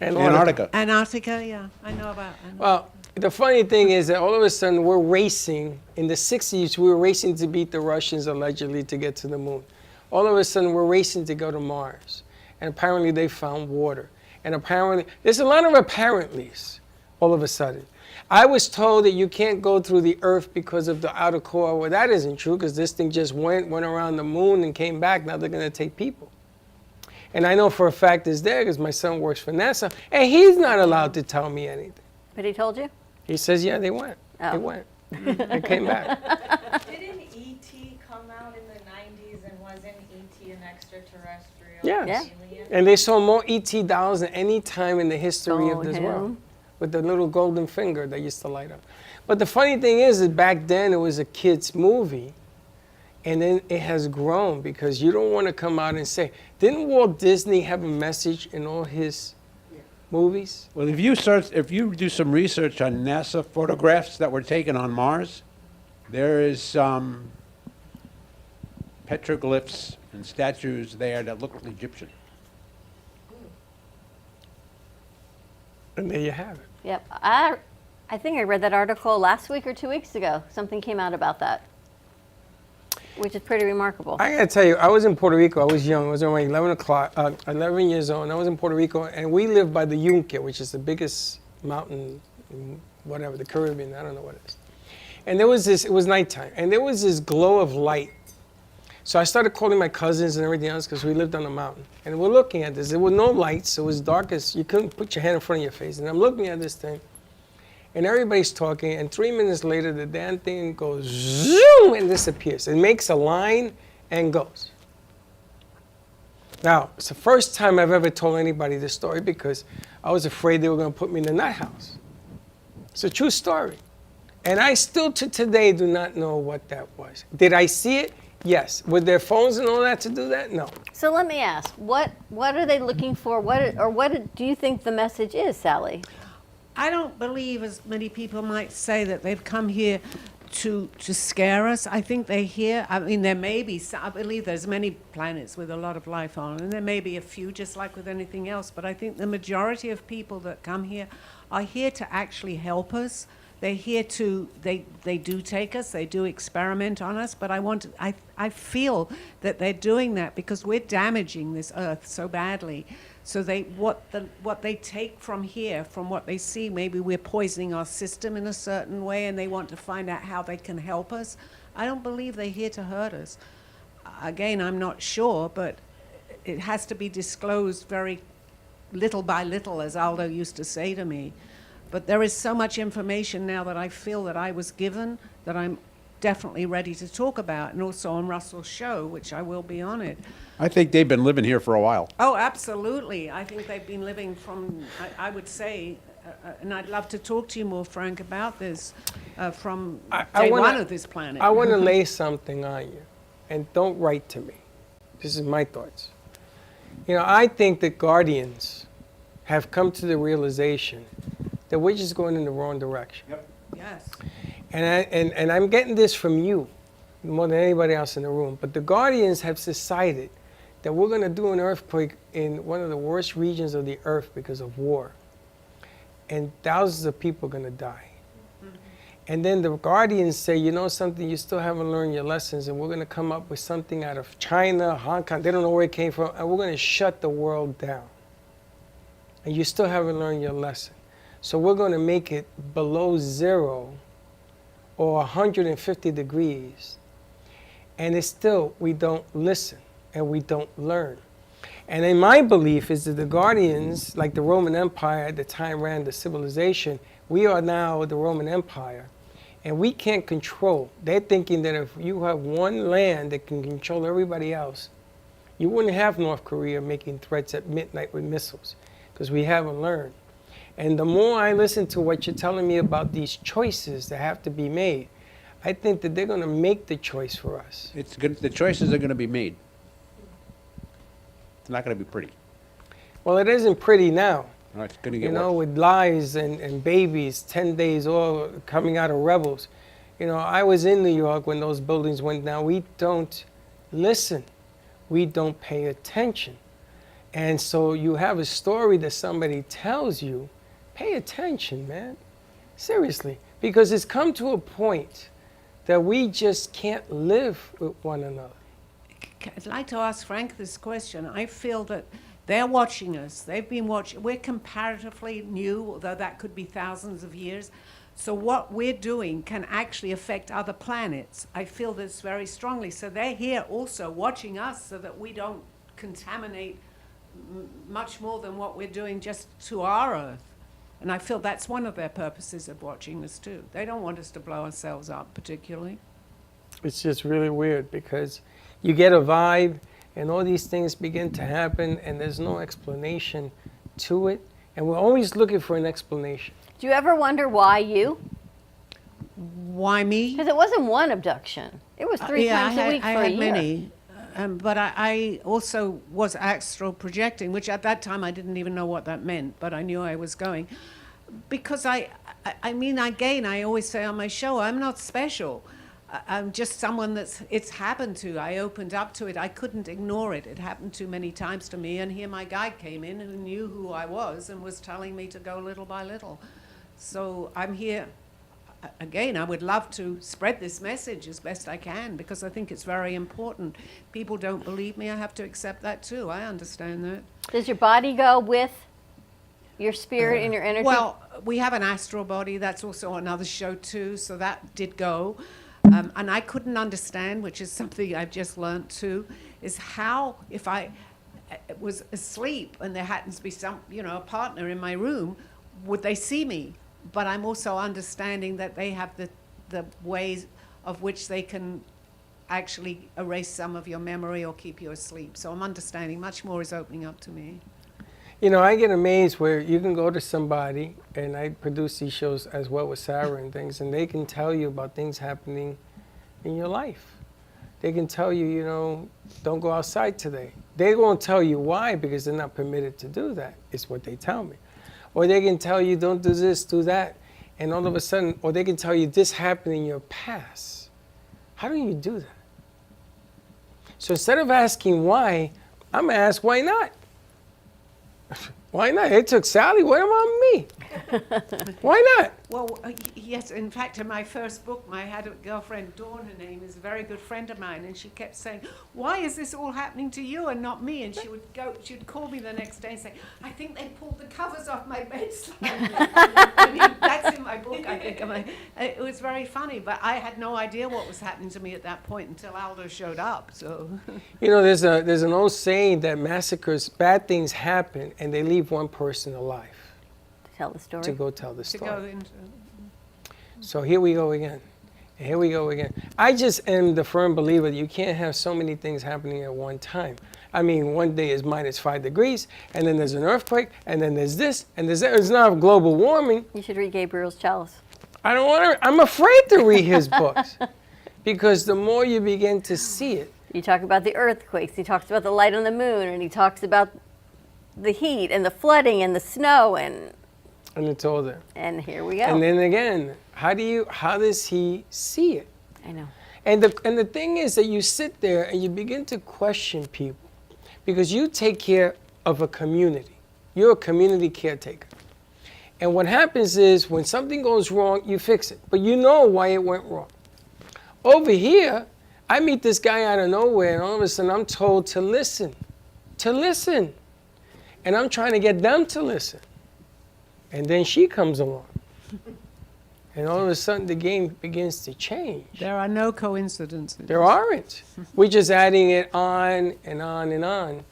Antarctica. Antarctica, yeah. I know about Antarctica. Well, the funny thing is that all of a sudden we're racing. In the 60s, we were racing to beat the Russians allegedly to get to the moon. All of a sudden we're racing to go to Mars. And apparently they found water. And apparently, there's a lot of apparentlys all of a sudden. I was told that you can't go through the Earth because of the outer core. Well, that isn't true because this thing just went around the moon and came back. Now they're going to take people. And I know for a fact it's there because my son works for NASA, and he's not allowed to tell me anything. But he told you? He says, yeah, they went. Oh. They went. They came back. Didn't E.T. come out in the 90s and wasn't E.T. an extraterrestrial Yes. alien? And they saw more ET dolls than any time in the history of this him. world. With the little golden finger that used to light up. But the funny thing is that back then it was a kid's movie. And then it has grown because you don't want to come out and say, didn't Walt Disney have a message in all his movies? Well, if you do some research on NASA photographs that were taken on Mars, there is petroglyphs and statues there that look Egyptian. And there you have it. Yep. I think I read that article last week or 2 weeks ago. Something came out about that, which is pretty remarkable. I gotta tell you, I was in Puerto Rico. I was young. I was around 11 years old. And I was in Puerto Rico, and we lived by the Yunque, which is the biggest mountain, in whatever, the Caribbean. I don't know what it is. And there was this. It was nighttime, and there was this glow of light. So I started calling my cousins and everything else because we lived on a mountain. And we're looking at this. There were no lights. It was dark as you couldn't put your hand in front of your face. And I'm looking at this thing, and everybody's talking. And 3 minutes later, the damn thing goes zoom and disappears. It makes a line and goes. Now, it's the first time I've ever told anybody this story because I was afraid they were going to put me in the nut house. It's a true story. And I still to today do not know what that was. Did I see it? Yes. With their phones and all that to do that? No. So let me ask, what are they looking for? What do you think the message is, Sally? I don't believe, as many people might say, that they've come here to scare us. I think they hear, I mean, there may be, I believe there's many planets with a lot of life on, and there may be a few, just like with anything else, but I think the majority of people that come here are here to actually help us. They're here to, they do take us, they do experiment on us, but I feel that they're doing that because we're damaging this earth so badly. So what they take from here, from what they see, maybe we're poisoning our system in a certain way, and they want to find out how they can help us. I don't believe they're here to hurt us. Again, I'm not sure, but it has to be disclosed very little by little, as Aldo used to say to me. But there is so much information now that I feel that I was given that I'm definitely ready to talk about, and also on Russell's show, which I will be on it. I think they've been living here for a while. Oh, absolutely. I think they've been living from, I would say, and I'd love to talk to you more, Frank, about this from day one of this planet. I want to lay something on you, and don't write to me. This is my thoughts. You know, I think that Guardians have come to the realization that we're just going in the wrong direction. Yep. Yes. And I'm getting this from you more than anybody else in the room, but the Guardians have decided that we're going to do an earthquake in one of the worst regions of the earth because of war. And thousands of people are going to die. And then the Guardians say, you know something, you still haven't learned your lessons, and we're going to come up with something out of China, Hong Kong, they don't know where it came from, and we're going to shut the world down. And you still haven't learned your lesson. So we're going to make it below zero or 150 degrees. And it's still, we don't listen and we don't learn. And in my belief is that the Guardians, like the Roman Empire at the time ran the civilization, we are now the Roman Empire. And we can't control. They're thinking that if you have one land that can control everybody else, you wouldn't have North Korea making threats at midnight with missiles, because we haven't learned. And the more I listen to what you're telling me about these choices that have to be made, I think that they're going to make the choice for us. It's good. The choices are going to be made. It's not going to be pretty. Well, it isn't pretty now. No, it's going to get You know, worse. with lives and babies, 10 days all coming out of rebels. You know, I was in New York when those buildings went down. We don't listen. We don't pay attention. And so you have a story that somebody tells you, pay attention, man. Seriously. Because it's come to a point that we just can't live with one another. I'd like to ask Frank this question. I feel that they're watching us. They've been watching. We're comparatively new, although that could be thousands of years. So what we're doing can actually affect other planets. I feel this very strongly. So they're here also watching us so that we don't contaminate much more than what we're doing just to our Earth. And I feel that's one of their purposes of watching us too. They don't want us to blow ourselves up particularly. It's just really weird because you get a vibe and all these things begin to happen and there's no explanation to it. And we're always looking for an explanation. Do you ever wonder why you? Why me? Because it wasn't one abduction. It was three times a week for a year. Many. But I also was astral projecting, which at that time I didn't even know what that meant, but I knew I was going. Because I mean, again, I always say on my show, I'm not special. I'm just someone it's happened to. I opened up to it. I couldn't ignore it. It happened too many times to me. And here my guide came in who knew who I was and was telling me to go little by little. So I'm here. Again, I would love to spread this message as best I can because I think it's very important. People don't believe me. I have to accept that too. I understand that. Does your body go with your spirit and your energy? Well, we have an astral body. That's also another show too. So that did go. And I couldn't understand, which is something I've just learned too, is how if I was asleep and there happens to be a partner in my room, would they see me? But I'm also understanding that they have the ways of which they can actually erase some of your memory or keep you asleep. So I'm understanding much more is opening up to me. You know, I get amazed where you can go to somebody, and I produce these shows as well with Sarah and things, and they can tell you about things happening in your life. They can tell you, you know, don't go outside today. They won't tell you why because they're not permitted to do that. It's what they tell me. Or they can tell you, don't do this, do that. and all of a sudden, or they can tell you this happened in your past. How do you do that? So instead of asking why, I'm gonna ask why not? Why not? It took Sally, what about me? Why not? Well, yes, in fact, in my first book, I had a girlfriend, Dawn, her name, is a very good friend of mine, and she kept saying, why is this all happening to you and not me? And she'd call me the next day and say, I think they pulled the covers off my bedside. That's in my book, I think. It was very funny, but I had no idea what was happening to me at that point until Aldo showed up, so. You know, there's an old saying that massacres, bad things happen, and they leave one person alive. Tell the story. To go tell the story. To go into. So here we go again. And here we go again. I just am the firm believer that you can't have so many things happening at one time. I mean, one day is -5 degrees, and then there's an earthquake, and then there's this, and there's that. It's not global warming. You should read Gabriel's Chalice. I don't want to. I'm afraid to read his books because the more you begin to see it. You talk about the earthquakes. He talks about the light on the moon, and he talks about the heat and the flooding and the snow and it's all there. And here we go. And then again, how does he see it? I know. And the thing is that you sit there and you begin to question people because you take care of a community. You're a community caretaker. And what happens is when something goes wrong, you fix it. But you know why it went wrong. Over here, I meet this guy out of nowhere and all of a sudden I'm told to listen. To listen. And I'm trying to get them to listen. And then she comes along. And all of a sudden, the game begins to change. There are no coincidences. There aren't. We're just adding it on and on and on.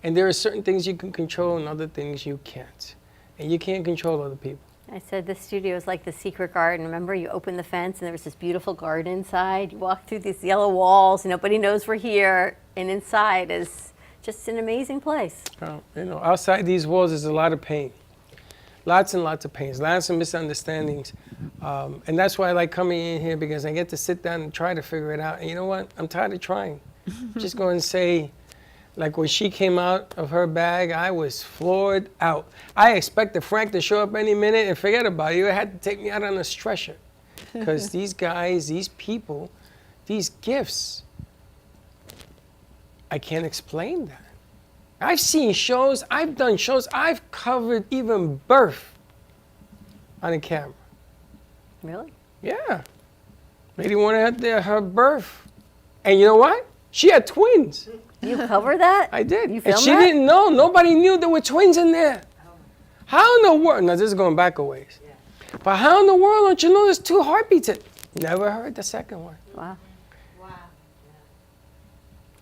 And there are certain things you can control and other things you can't. And you can't control other people. I said the studio is like the secret garden. Remember, you open the fence and there was this beautiful garden inside. You walk through these yellow walls and nobody knows we're here. And inside is just an amazing place. Oh, you know, outside these walls is a lot of pain. Lots and lots of pains, lots of misunderstandings. And that's why I like coming in here because I get to sit down and try to figure it out. And you know what? I'm tired of trying. Just go and say, like when she came out of her bag, I was floored out. I expected Frank to show up any minute and forget about it. You had to take me out on a stretcher. Because these guys, these people, these gifts, I can't explain that. I've seen shows, I've done shows, I've covered even birth on a camera. Really? Yeah. Lady wanted her birth. And you know what? She had twins. You covered that? I did. You And filmed she that? didn't know. Nobody knew there were twins in there. How in the world? Now, this is going back a ways. But how in the world don't you know there's 2 heartbeats? Never heard the second one. Wow.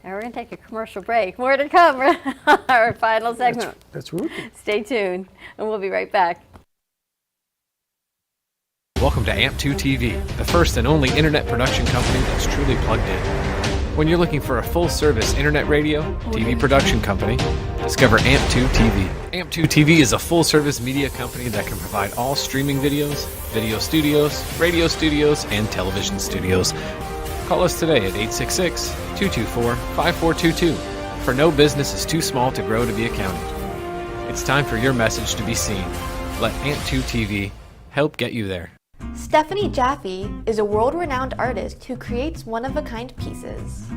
Now we're going to take a commercial break. More to come. Our final segment. That's rude. Stay tuned, and we'll be right back. Welcome to AMP2 TV, the first and only internet production company that's truly plugged in. When you're looking for a full-service internet radio, TV production company, discover AMP2 TV. AMP2 TV is a full-service media company that can provide all streaming videos, video studios, radio studios, and television studios. Call us today at 866-224-5422, for no business is too small to grow to be accounted. It's time for your message to be seen. Let AMP2 TV help get you there. Stephanie Jaffe is a world-renowned artist who creates one-of-a-kind pieces.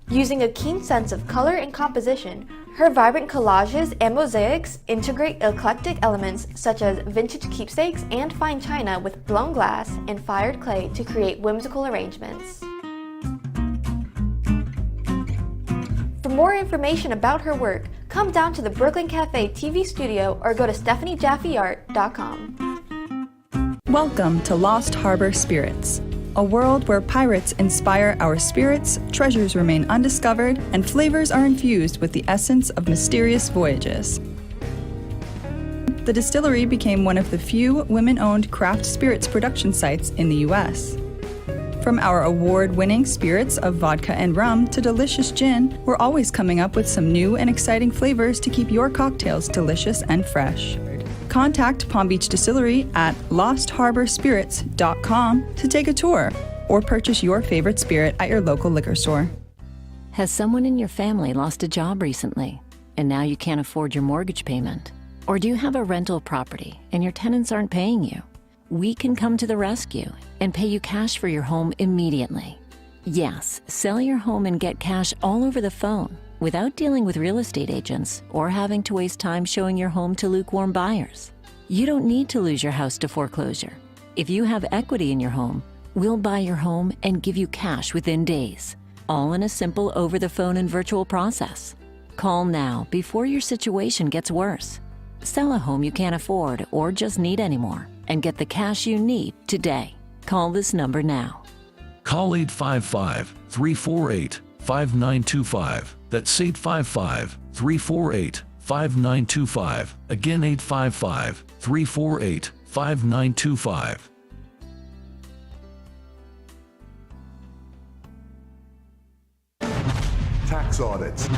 Using a keen sense of color and composition, her vibrant collages and mosaics integrate eclectic elements such as vintage keepsakes and fine china with blown glass and fired clay to create whimsical arrangements. For more information about her work, come down to the Brooklyn Cafe TV studio or go to StephanieJaffeArt.com. Welcome to Lost Harbor Spirits, a world where pirates inspire our spirits, treasures remain undiscovered, and flavors are infused with the essence of mysterious voyages. The distillery became one of the few women-owned craft spirits production sites in the U.S. From our award-winning spirits of vodka and rum to delicious gin, we're always coming up with some new and exciting flavors to keep your cocktails delicious and fresh. Contact Palm Beach Distillery at lostharborspirits.com to take a tour or purchase your favorite spirit at your local liquor store. Has someone in your family lost a job recently and now you can't afford your mortgage payment? Or do you have a rental property and your tenants aren't paying you? we can come to the rescue and pay you cash for your home immediately. Yes, sell your home and get cash all over the phone without dealing with real estate agents or having to waste time showing your home to lukewarm buyers. You don't need to lose your house to foreclosure. If you have equity in your home, we'll buy your home and give you cash within days, all in a simple over-the-phone and virtual process. Call now before your situation gets worse. Sell a home you can't afford or just need anymore and get the cash you need today. Call this number now. Call 855-348-5925. That's 855-348-5925. Again, 855-348-5925. Tax audits,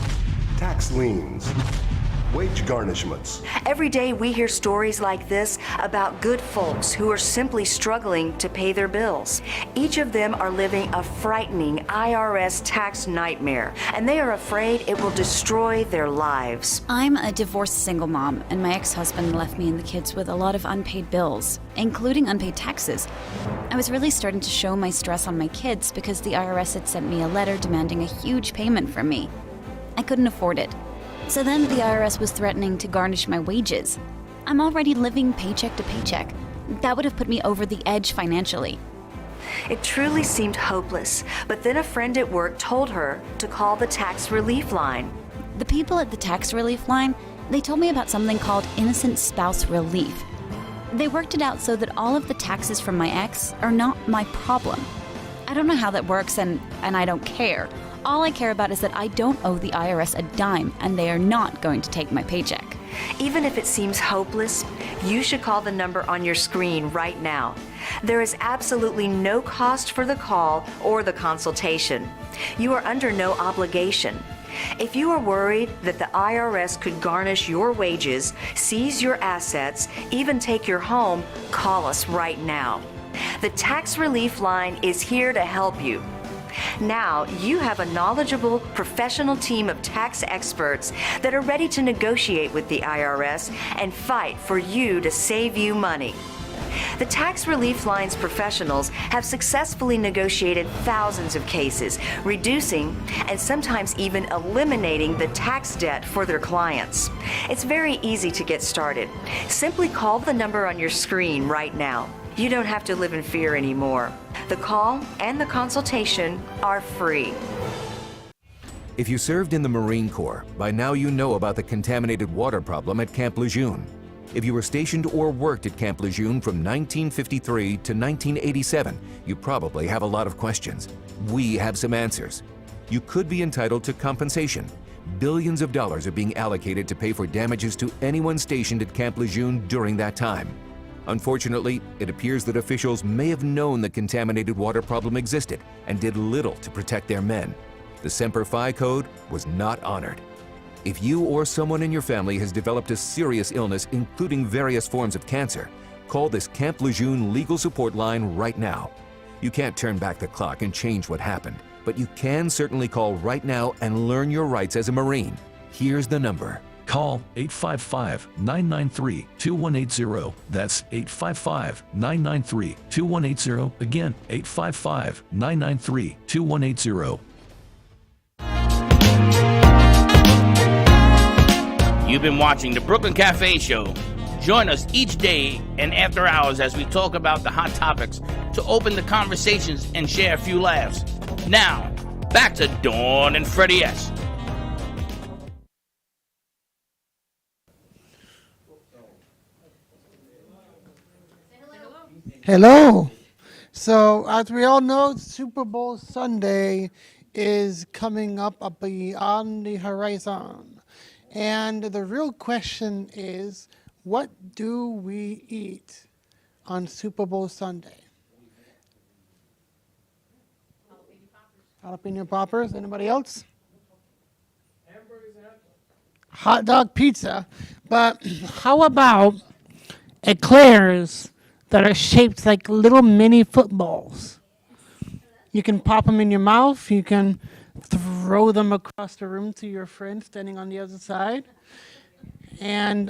tax liens, wage garnishments. Every day we hear stories like this about good folks who are simply struggling to pay their bills. Each of them are living a frightening IRS tax nightmare, and they are afraid it will destroy their lives. I'm a divorced single mom, and my ex-husband left me and the kids with a lot of unpaid bills, including unpaid taxes. I was really starting to show my stress on my kids because the IRS had sent me a letter demanding a huge payment from me. I couldn't afford it. So then the IRS was threatening to garnish my wages. I'm already living paycheck to paycheck. That would have put me over the edge financially. It truly seemed hopeless, but then a friend at work told her to call the tax relief line. The people at the tax relief line, they told me about something called innocent spouse relief. They worked it out so that all of the taxes from my ex are not my problem. I don't know how that works, and I don't care. All I care about is that I don't owe the IRS a dime, and they are not going to take my paycheck. Even if it seems hopeless, you should call the number on your screen right now. There is absolutely no cost for the call or the consultation. You are under no obligation. If you are worried that the IRS could garnish your wages, seize your assets, even take your home, call us right now. The Tax Relief Line is here to help you. Now, you have a knowledgeable, professional team of tax experts that are ready to negotiate with the IRS and fight for you to save you money. The Tax Relief Line's professionals have successfully negotiated thousands of cases, reducing and sometimes even eliminating the tax debt for their clients. It's very easy to get started. Simply call the number on your screen right now. You don't have to live in fear anymore. The call and the consultation are free. If you served in the Marine Corps, by now you know about the contaminated water problem at Camp Lejeune. If you were stationed or worked at Camp Lejeune from 1953 to 1987, you probably have a lot of questions. We have some answers. You could be entitled to compensation. Billions of dollars are being allocated to pay for damages to anyone stationed at Camp Lejeune during that time. Unfortunately, it appears that officials may have known the contaminated water problem existed and did little to protect their men. The Semper Fi code was not honored. If you or someone in your family has developed a serious illness, including various forms of cancer, call this Camp Lejeune legal support line right now. You can't turn back the clock and change what happened, but you can certainly call right now and learn your rights as a Marine. Here's the number. Call 855-993-2180. That's 855-993-2180. Again, 855-993-2180. You've been watching the Brooklyn Cafe Show. Join us each day and after hours as we talk about the hot topics to open the conversations and share a few laughs. Now, back to Dawn and Freddie S. Hello. So, as we all know, Super Bowl Sunday is coming up beyond the horizon. And the real question is, what do we eat on Super Bowl Sunday? Jalapeno poppers. Anybody else? Hot dog pizza. But how about eclairs that are shaped like little mini footballs? You can pop them in your mouth. You can throw them across the room to your friend standing on the other side. And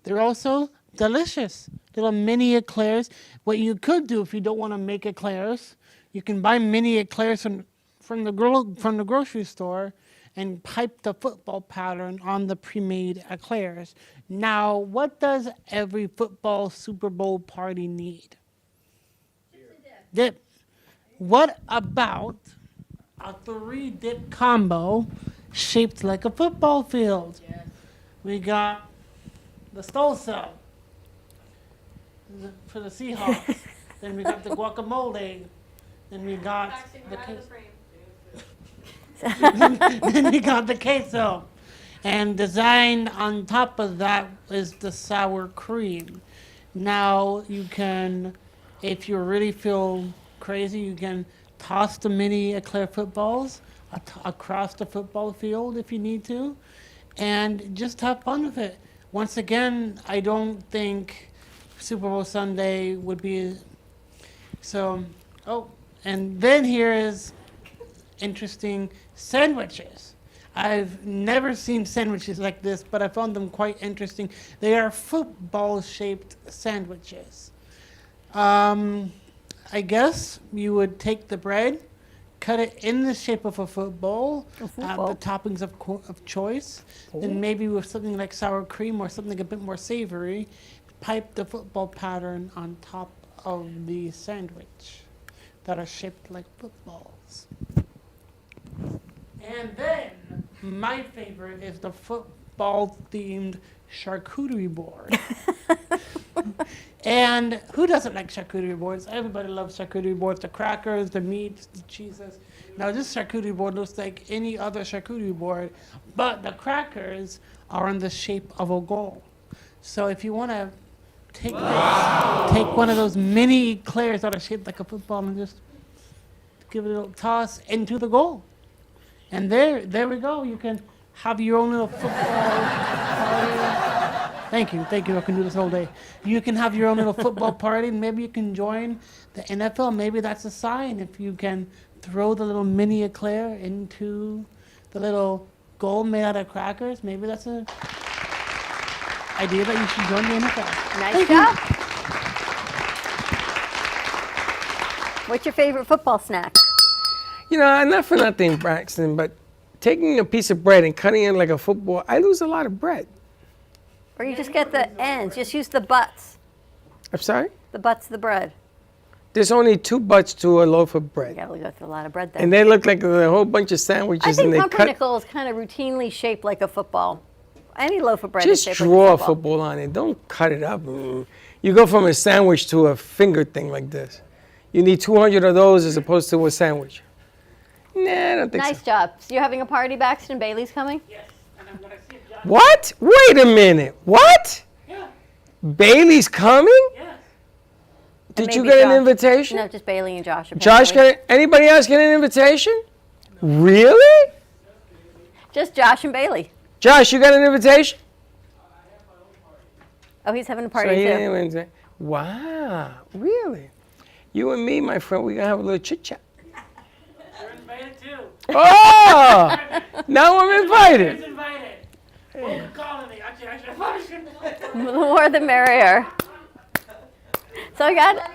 they're also delicious. Little mini eclairs. What you could do if you don't want to make eclairs, you can buy mini eclairs from the grocery store and pipe the football pattern on the pre-made eclairs. Now, what does every football Super Bowl party need? Dip. What about a 3-dip combo shaped like a football field? Yes. We got the Stolso for the Seahawks. Then we got the guacamole. Then we got then we got the queso. And designed on top of that is the sour cream. Now you can, if you really feel crazy, you can toss the mini eclair footballs across the football field if you need to, and just have fun with it. Once again, I don't think Super Bowl Sunday would be so. Oh, and then here is interesting sandwiches. I've never seen sandwiches like this, but I found them quite interesting. They are football-shaped sandwiches. I guess you would take the bread, cut it in the shape of a football, add the toppings of choice, then maybe with something like sour cream or something a bit more savory, pipe the football pattern on top of the sandwich that are shaped like footballs. And then, my favorite is the football-themed charcuterie board. And who doesn't like charcuterie boards? Everybody loves charcuterie boards. The crackers, the meats, the cheeses. Now, this charcuterie board looks like any other charcuterie board, but the crackers are in the shape of a goal. So if you want to take one of those mini eclairs that are shaped like a football and just give it a little toss into the goal. And there we go. You can have your own little football party. Thank you. I can do this all day. You can have your own little football party, and maybe you can join the NFL. Maybe that's a sign if you can throw the little mini eclair into the little goal made out of crackers. Maybe that's an idea that you should join the NFL. Nice job. What's your favorite football snack? You know, not for nothing, Braxton, but taking a piece of bread and cutting it like a football, I lose a lot of bread. Or you just get the ends. Just use the butts. I'm sorry? The butts of the bread. There's only 2 butts to a loaf of bread. You gotta go through a lot of bread then. And they look like a whole bunch of sandwiches. I think and they pumpernickel is kind of routinely shaped like a football. Any loaf of bread is Just shaped draw like a football on it. Don't cut it up. You go from a sandwich to a finger thing like this. You need 200 of those as opposed to a sandwich. Nah, I don't think Nice so. job. So you're having a party, Baxton? Bailey's coming? Yes, and I'm going to see Josh. What? Wait a minute. What? Yeah. Bailey's coming? Yes. Did you Maybe get an Josh. invitation? No, just Bailey and Josh. Josh apparently. anybody else get an invitation? Really? Just Josh and Bailey. Josh, you got an invitation? Oh, he's having a So party he too. didn't invite- Wow, really? You and me, my friend, we're going to have a little chit-chat. You're invited too. Oh, now I'm invited. You're invited. Welcome colony. Actually, I should The more the merrier. So I got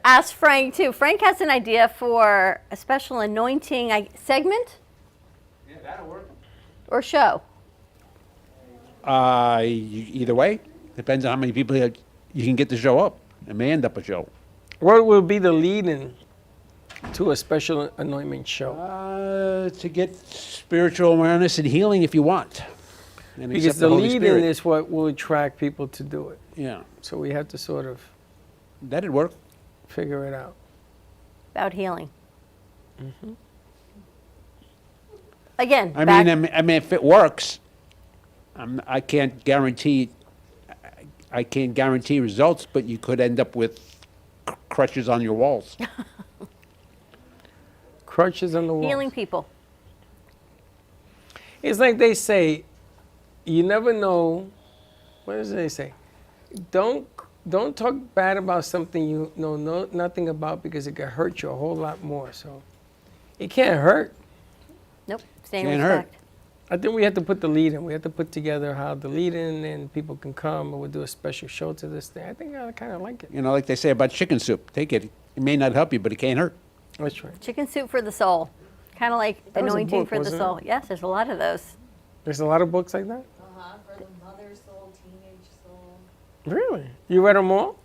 ask Frank too. Frank has an idea for a special anointing segment Yeah, that'll work. or show. Either way, depends on how many people you can get to show up. It may end up a show. What will be the lead-in to a special anointment show? To get spiritual awareness and healing if you want. And Because accept the Holy lead-in Spirit. is what will attract people to do it. Yeah. So we have to sort of That'd work. figure it out. About healing. Mm-hmm. Again, I back- mean, if it works, I can't guarantee results, but you could end up with crutches on your walls. Crutches on the wall. healing people. It's like they say, you never know. What does they say? Don't talk bad about something you know nothing about because it can hurt you a whole lot more. So it can't hurt. Nope. Staying Can't hurt. respect. I think we have to put the lead in. We have to put together how the lead in and people can come, and we'll do a special show to this thing. I think I kind of like it. You know, like they say about chicken soup, take it. It may not help you, but it can't hurt. That's right. Chicken soup for the soul. Kind of like That was a anointing book, for the wasn't it? soul. Yes, there's a lot of those. There's a lot of books like that? For the mother soul, teenage soul. Really? You read them all?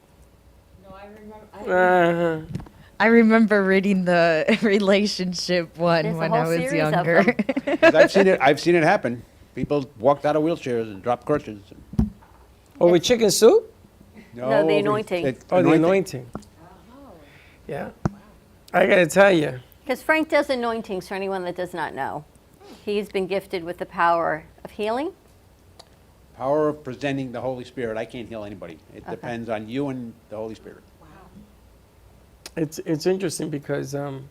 No, I remember. Uh-huh. I remember reading the relationship one There's a when whole I was series of younger. them. 'Cause I've seen it happen. People walked out of wheelchairs and dropped crutches. Over chicken soup? No, the over- anointing. Oh, the anointing. Yeah. I got to tell you. Because Frank does anointings for anyone that does not know. He's been gifted with the power of healing. Power of presenting the Holy Spirit. I can't heal anybody. It depends on you and the Holy Spirit. It's interesting because And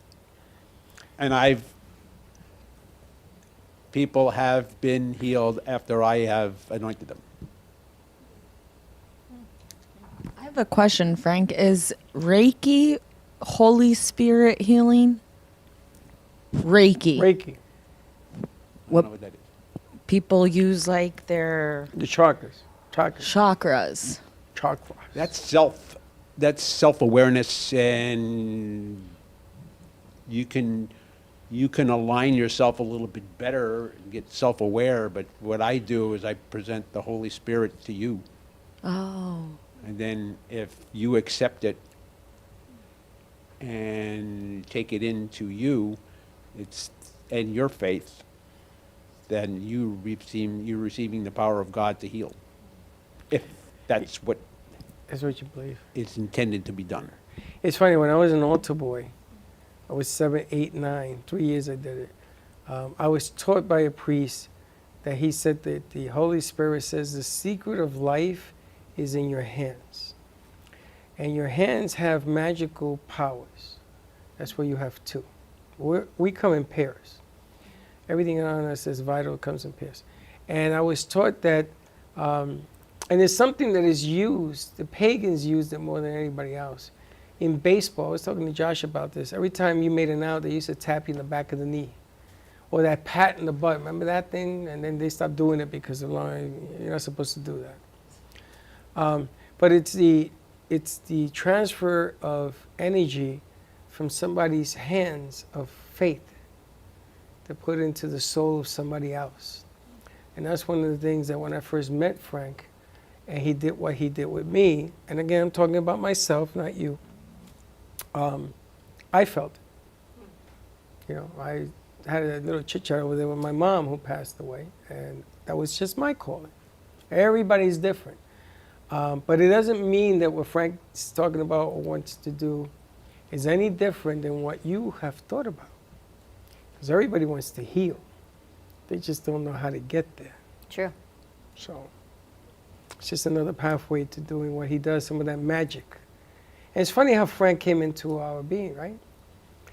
people have been healed after I have anointed them. I have a question, Frank. Is Reiki Holy Spirit healing? Reiki. Reiki. What know what that is. people use like their The chakras. chakras. Chakra. That's self-awareness, and you can align yourself a little bit better and get self-aware. But what I do is I present the Holy Spirit to you, Oh. and then if you accept it and take it into you, and your faith, then you're receiving the power of God to heal. If that's what That's what you believe. is intended to be done. It's funny, when I was an altar boy, I was 7, 8, 9, 3 years I did it. I was taught by a priest that he said that the Holy Spirit says the secret of life is in your hands. And your hands have magical powers. That's where you have two. We come in pairs. Everything on us is vital, comes in pairs. And I was taught that, and it's something that is used, the pagans used it more than anybody else. In baseball, I was talking to Josh about this. Every time you made an out, they used to tap you in the back of the knee. Or that pat in the butt. Remember that thing? And then they stopped doing it because you're not supposed to do that. But it's the transfer of energy from somebody's hands of faith to put into the soul of somebody else. And that's one of the things that when I first met Frank, and he did what he did with me, and again, I'm talking about myself, not you, I felt it. You know, I had a little chit-chat over there with my mom who passed away, and that was just my calling. Everybody's different. But it doesn't mean that what Frank's talking about or wants to do is any different than what you have thought about. Because everybody wants to heal. They just don't know how to get there. True. So it's just another pathway to doing what he does, some of that magic. And it's funny how Frank came into our being, right?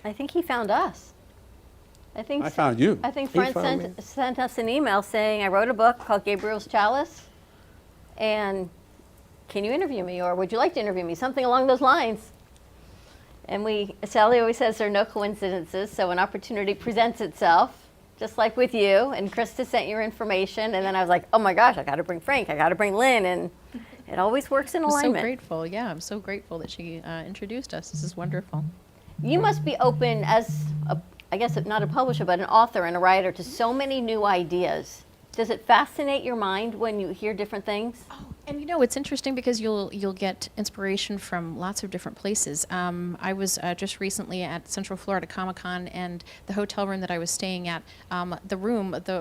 I think he found us. I found you. I think He Frank found sent us an email saying, I wrote a book called Gabriel's Chalice, and can you interview me, or would you like to interview me? Something along those lines. And Sally always says there are no coincidences, so an opportunity presents itself, just like with you, and Krista sent your information, and then I was like, oh my gosh, I gotta bring Frank, I gotta bring Lynn, and it always works in I'm alignment. so grateful. Yeah, I'm so grateful that she introduced us. This is wonderful. You must be open as, I guess not a publisher, but an author and a writer to so many new ideas. Does it fascinate your mind when you hear different things? And you know, it's interesting because you'll get inspiration from lots of different places. I was just recently at Central Florida Comic Con, and the hotel room that I was staying at, the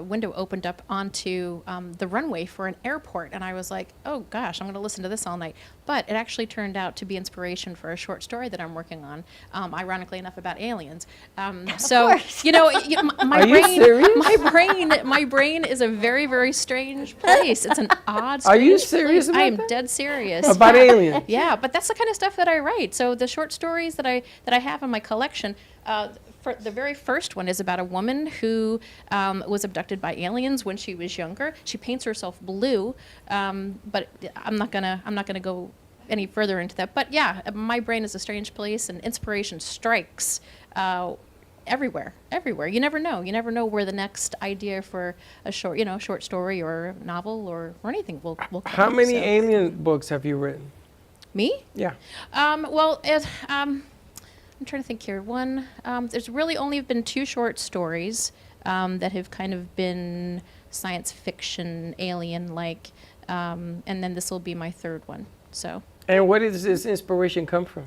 window opened up onto the runway for an airport, and I was like, oh gosh, I'm going to listen to this all night. But it actually turned out to be inspiration for a short story that I'm working on, ironically enough, about aliens. So course. you know, my Are you brain, serious? my brain is a very, very strange place. It's an odd. Are you strange serious place. about I am that? dead serious. About aliens? Yeah, but that's the kind of stuff that I write. So the short stories that I have in my collection, for the very first one is about a woman who was abducted by aliens when she was younger. She paints herself blue, but I'm not gonna go any further into that. But yeah, my brain is a strange place, and inspiration strikes everywhere. You never know. You never know where the next idea for a short story or novel or anything will come. How many so. alien books have you written? Me? Yeah. I'm trying to think here. One, there's really only been 2 short stories that have kind of been science fiction, alien-like, and then this will be my 3rd one. So. And where does this inspiration come from?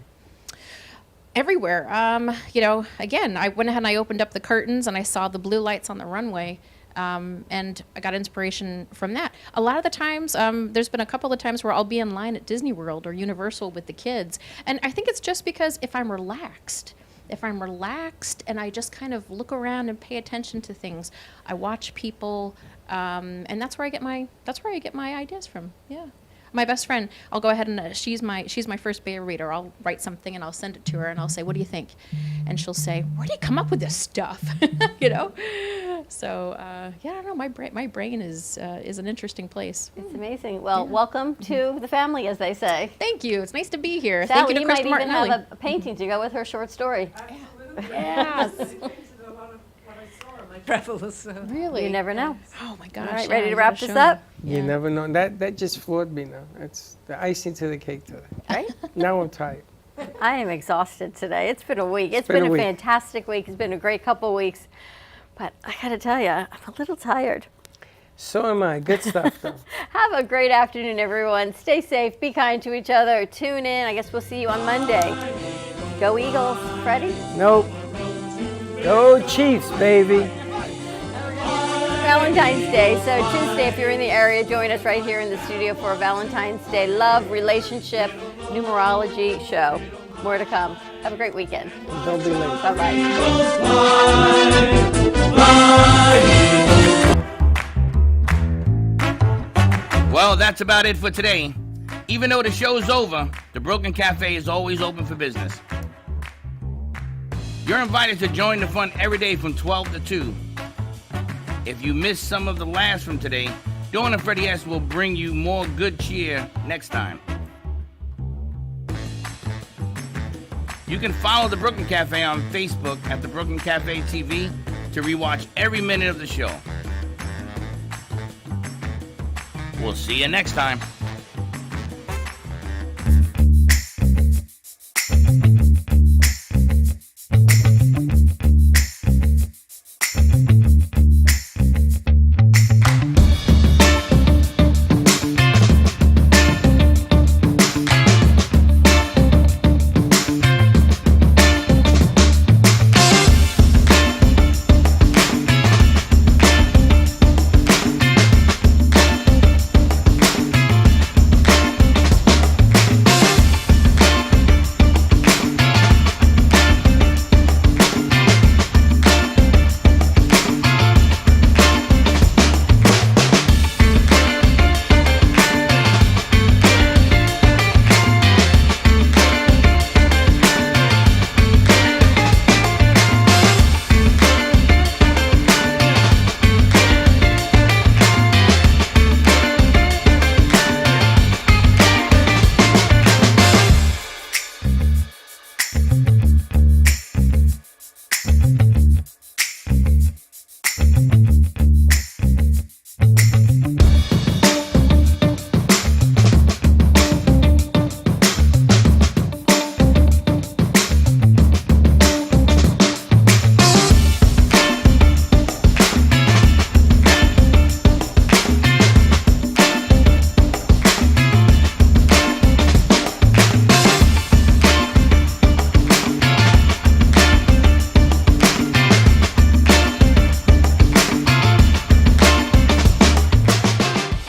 Everywhere. Again, I went ahead and I opened up the curtains and I saw the blue lights on the runway, and I got inspiration from that. A lot of the times, there's been a couple of times where I'll be in line at Disney World or Universal with the kids, and I think it's just because if I'm relaxed and I just kind of look around and pay attention to things, I watch people, and that's where I get my ideas from. Yeah. My best friend, I'll go ahead and she's my first beta reader. I'll write something and I'll send it to her and I'll say, "What do you think?" And she'll say, "Where do you come up with this stuff?" So I don't know. My brain is an interesting place. It's amazing. Well, welcome to the family, as they say. Thank you. It's nice to be here. Sally, Thank you to you might Krista even Martinelli. have a painting to go with her short story. Yes. Really? You never know. Oh my gosh. All right, yeah, ready to you wrap gotta this show up? You never know. That just floored me now. That's the icing to the cake today. Right? Now I'm tired. I am exhausted today. It's been a week. It's been been a a week. fantastic week. It's been a great couple weeks. But I got to tell you, I'm a little tired. So am I. Good stuff, though. Have a great afternoon, everyone. Stay safe. Be kind to each other. Tune in. I guess we'll see you on Monday. Go Eagles. Freddie? Nope. Go Chiefs, baby. Valentine's Day. So Tuesday, if you're in the area, join us right here in the studio for a Valentine's Day love, relationship, numerology show. More to come. Have a great weekend. Don't be late. Bye-bye. Well, that's about it for today. Even though the show's over, the Brooklyn Cafe is always open for business. You're invited to join the fun every day from 12 to 2. If you missed some of the laughs from today, Dawn and Freddie S. will bring you more good cheer next time. You can follow the Brooklyn Cafe on Facebook at the Brooklyn Cafe TV to rewatch every minute of the show. We'll see you next time.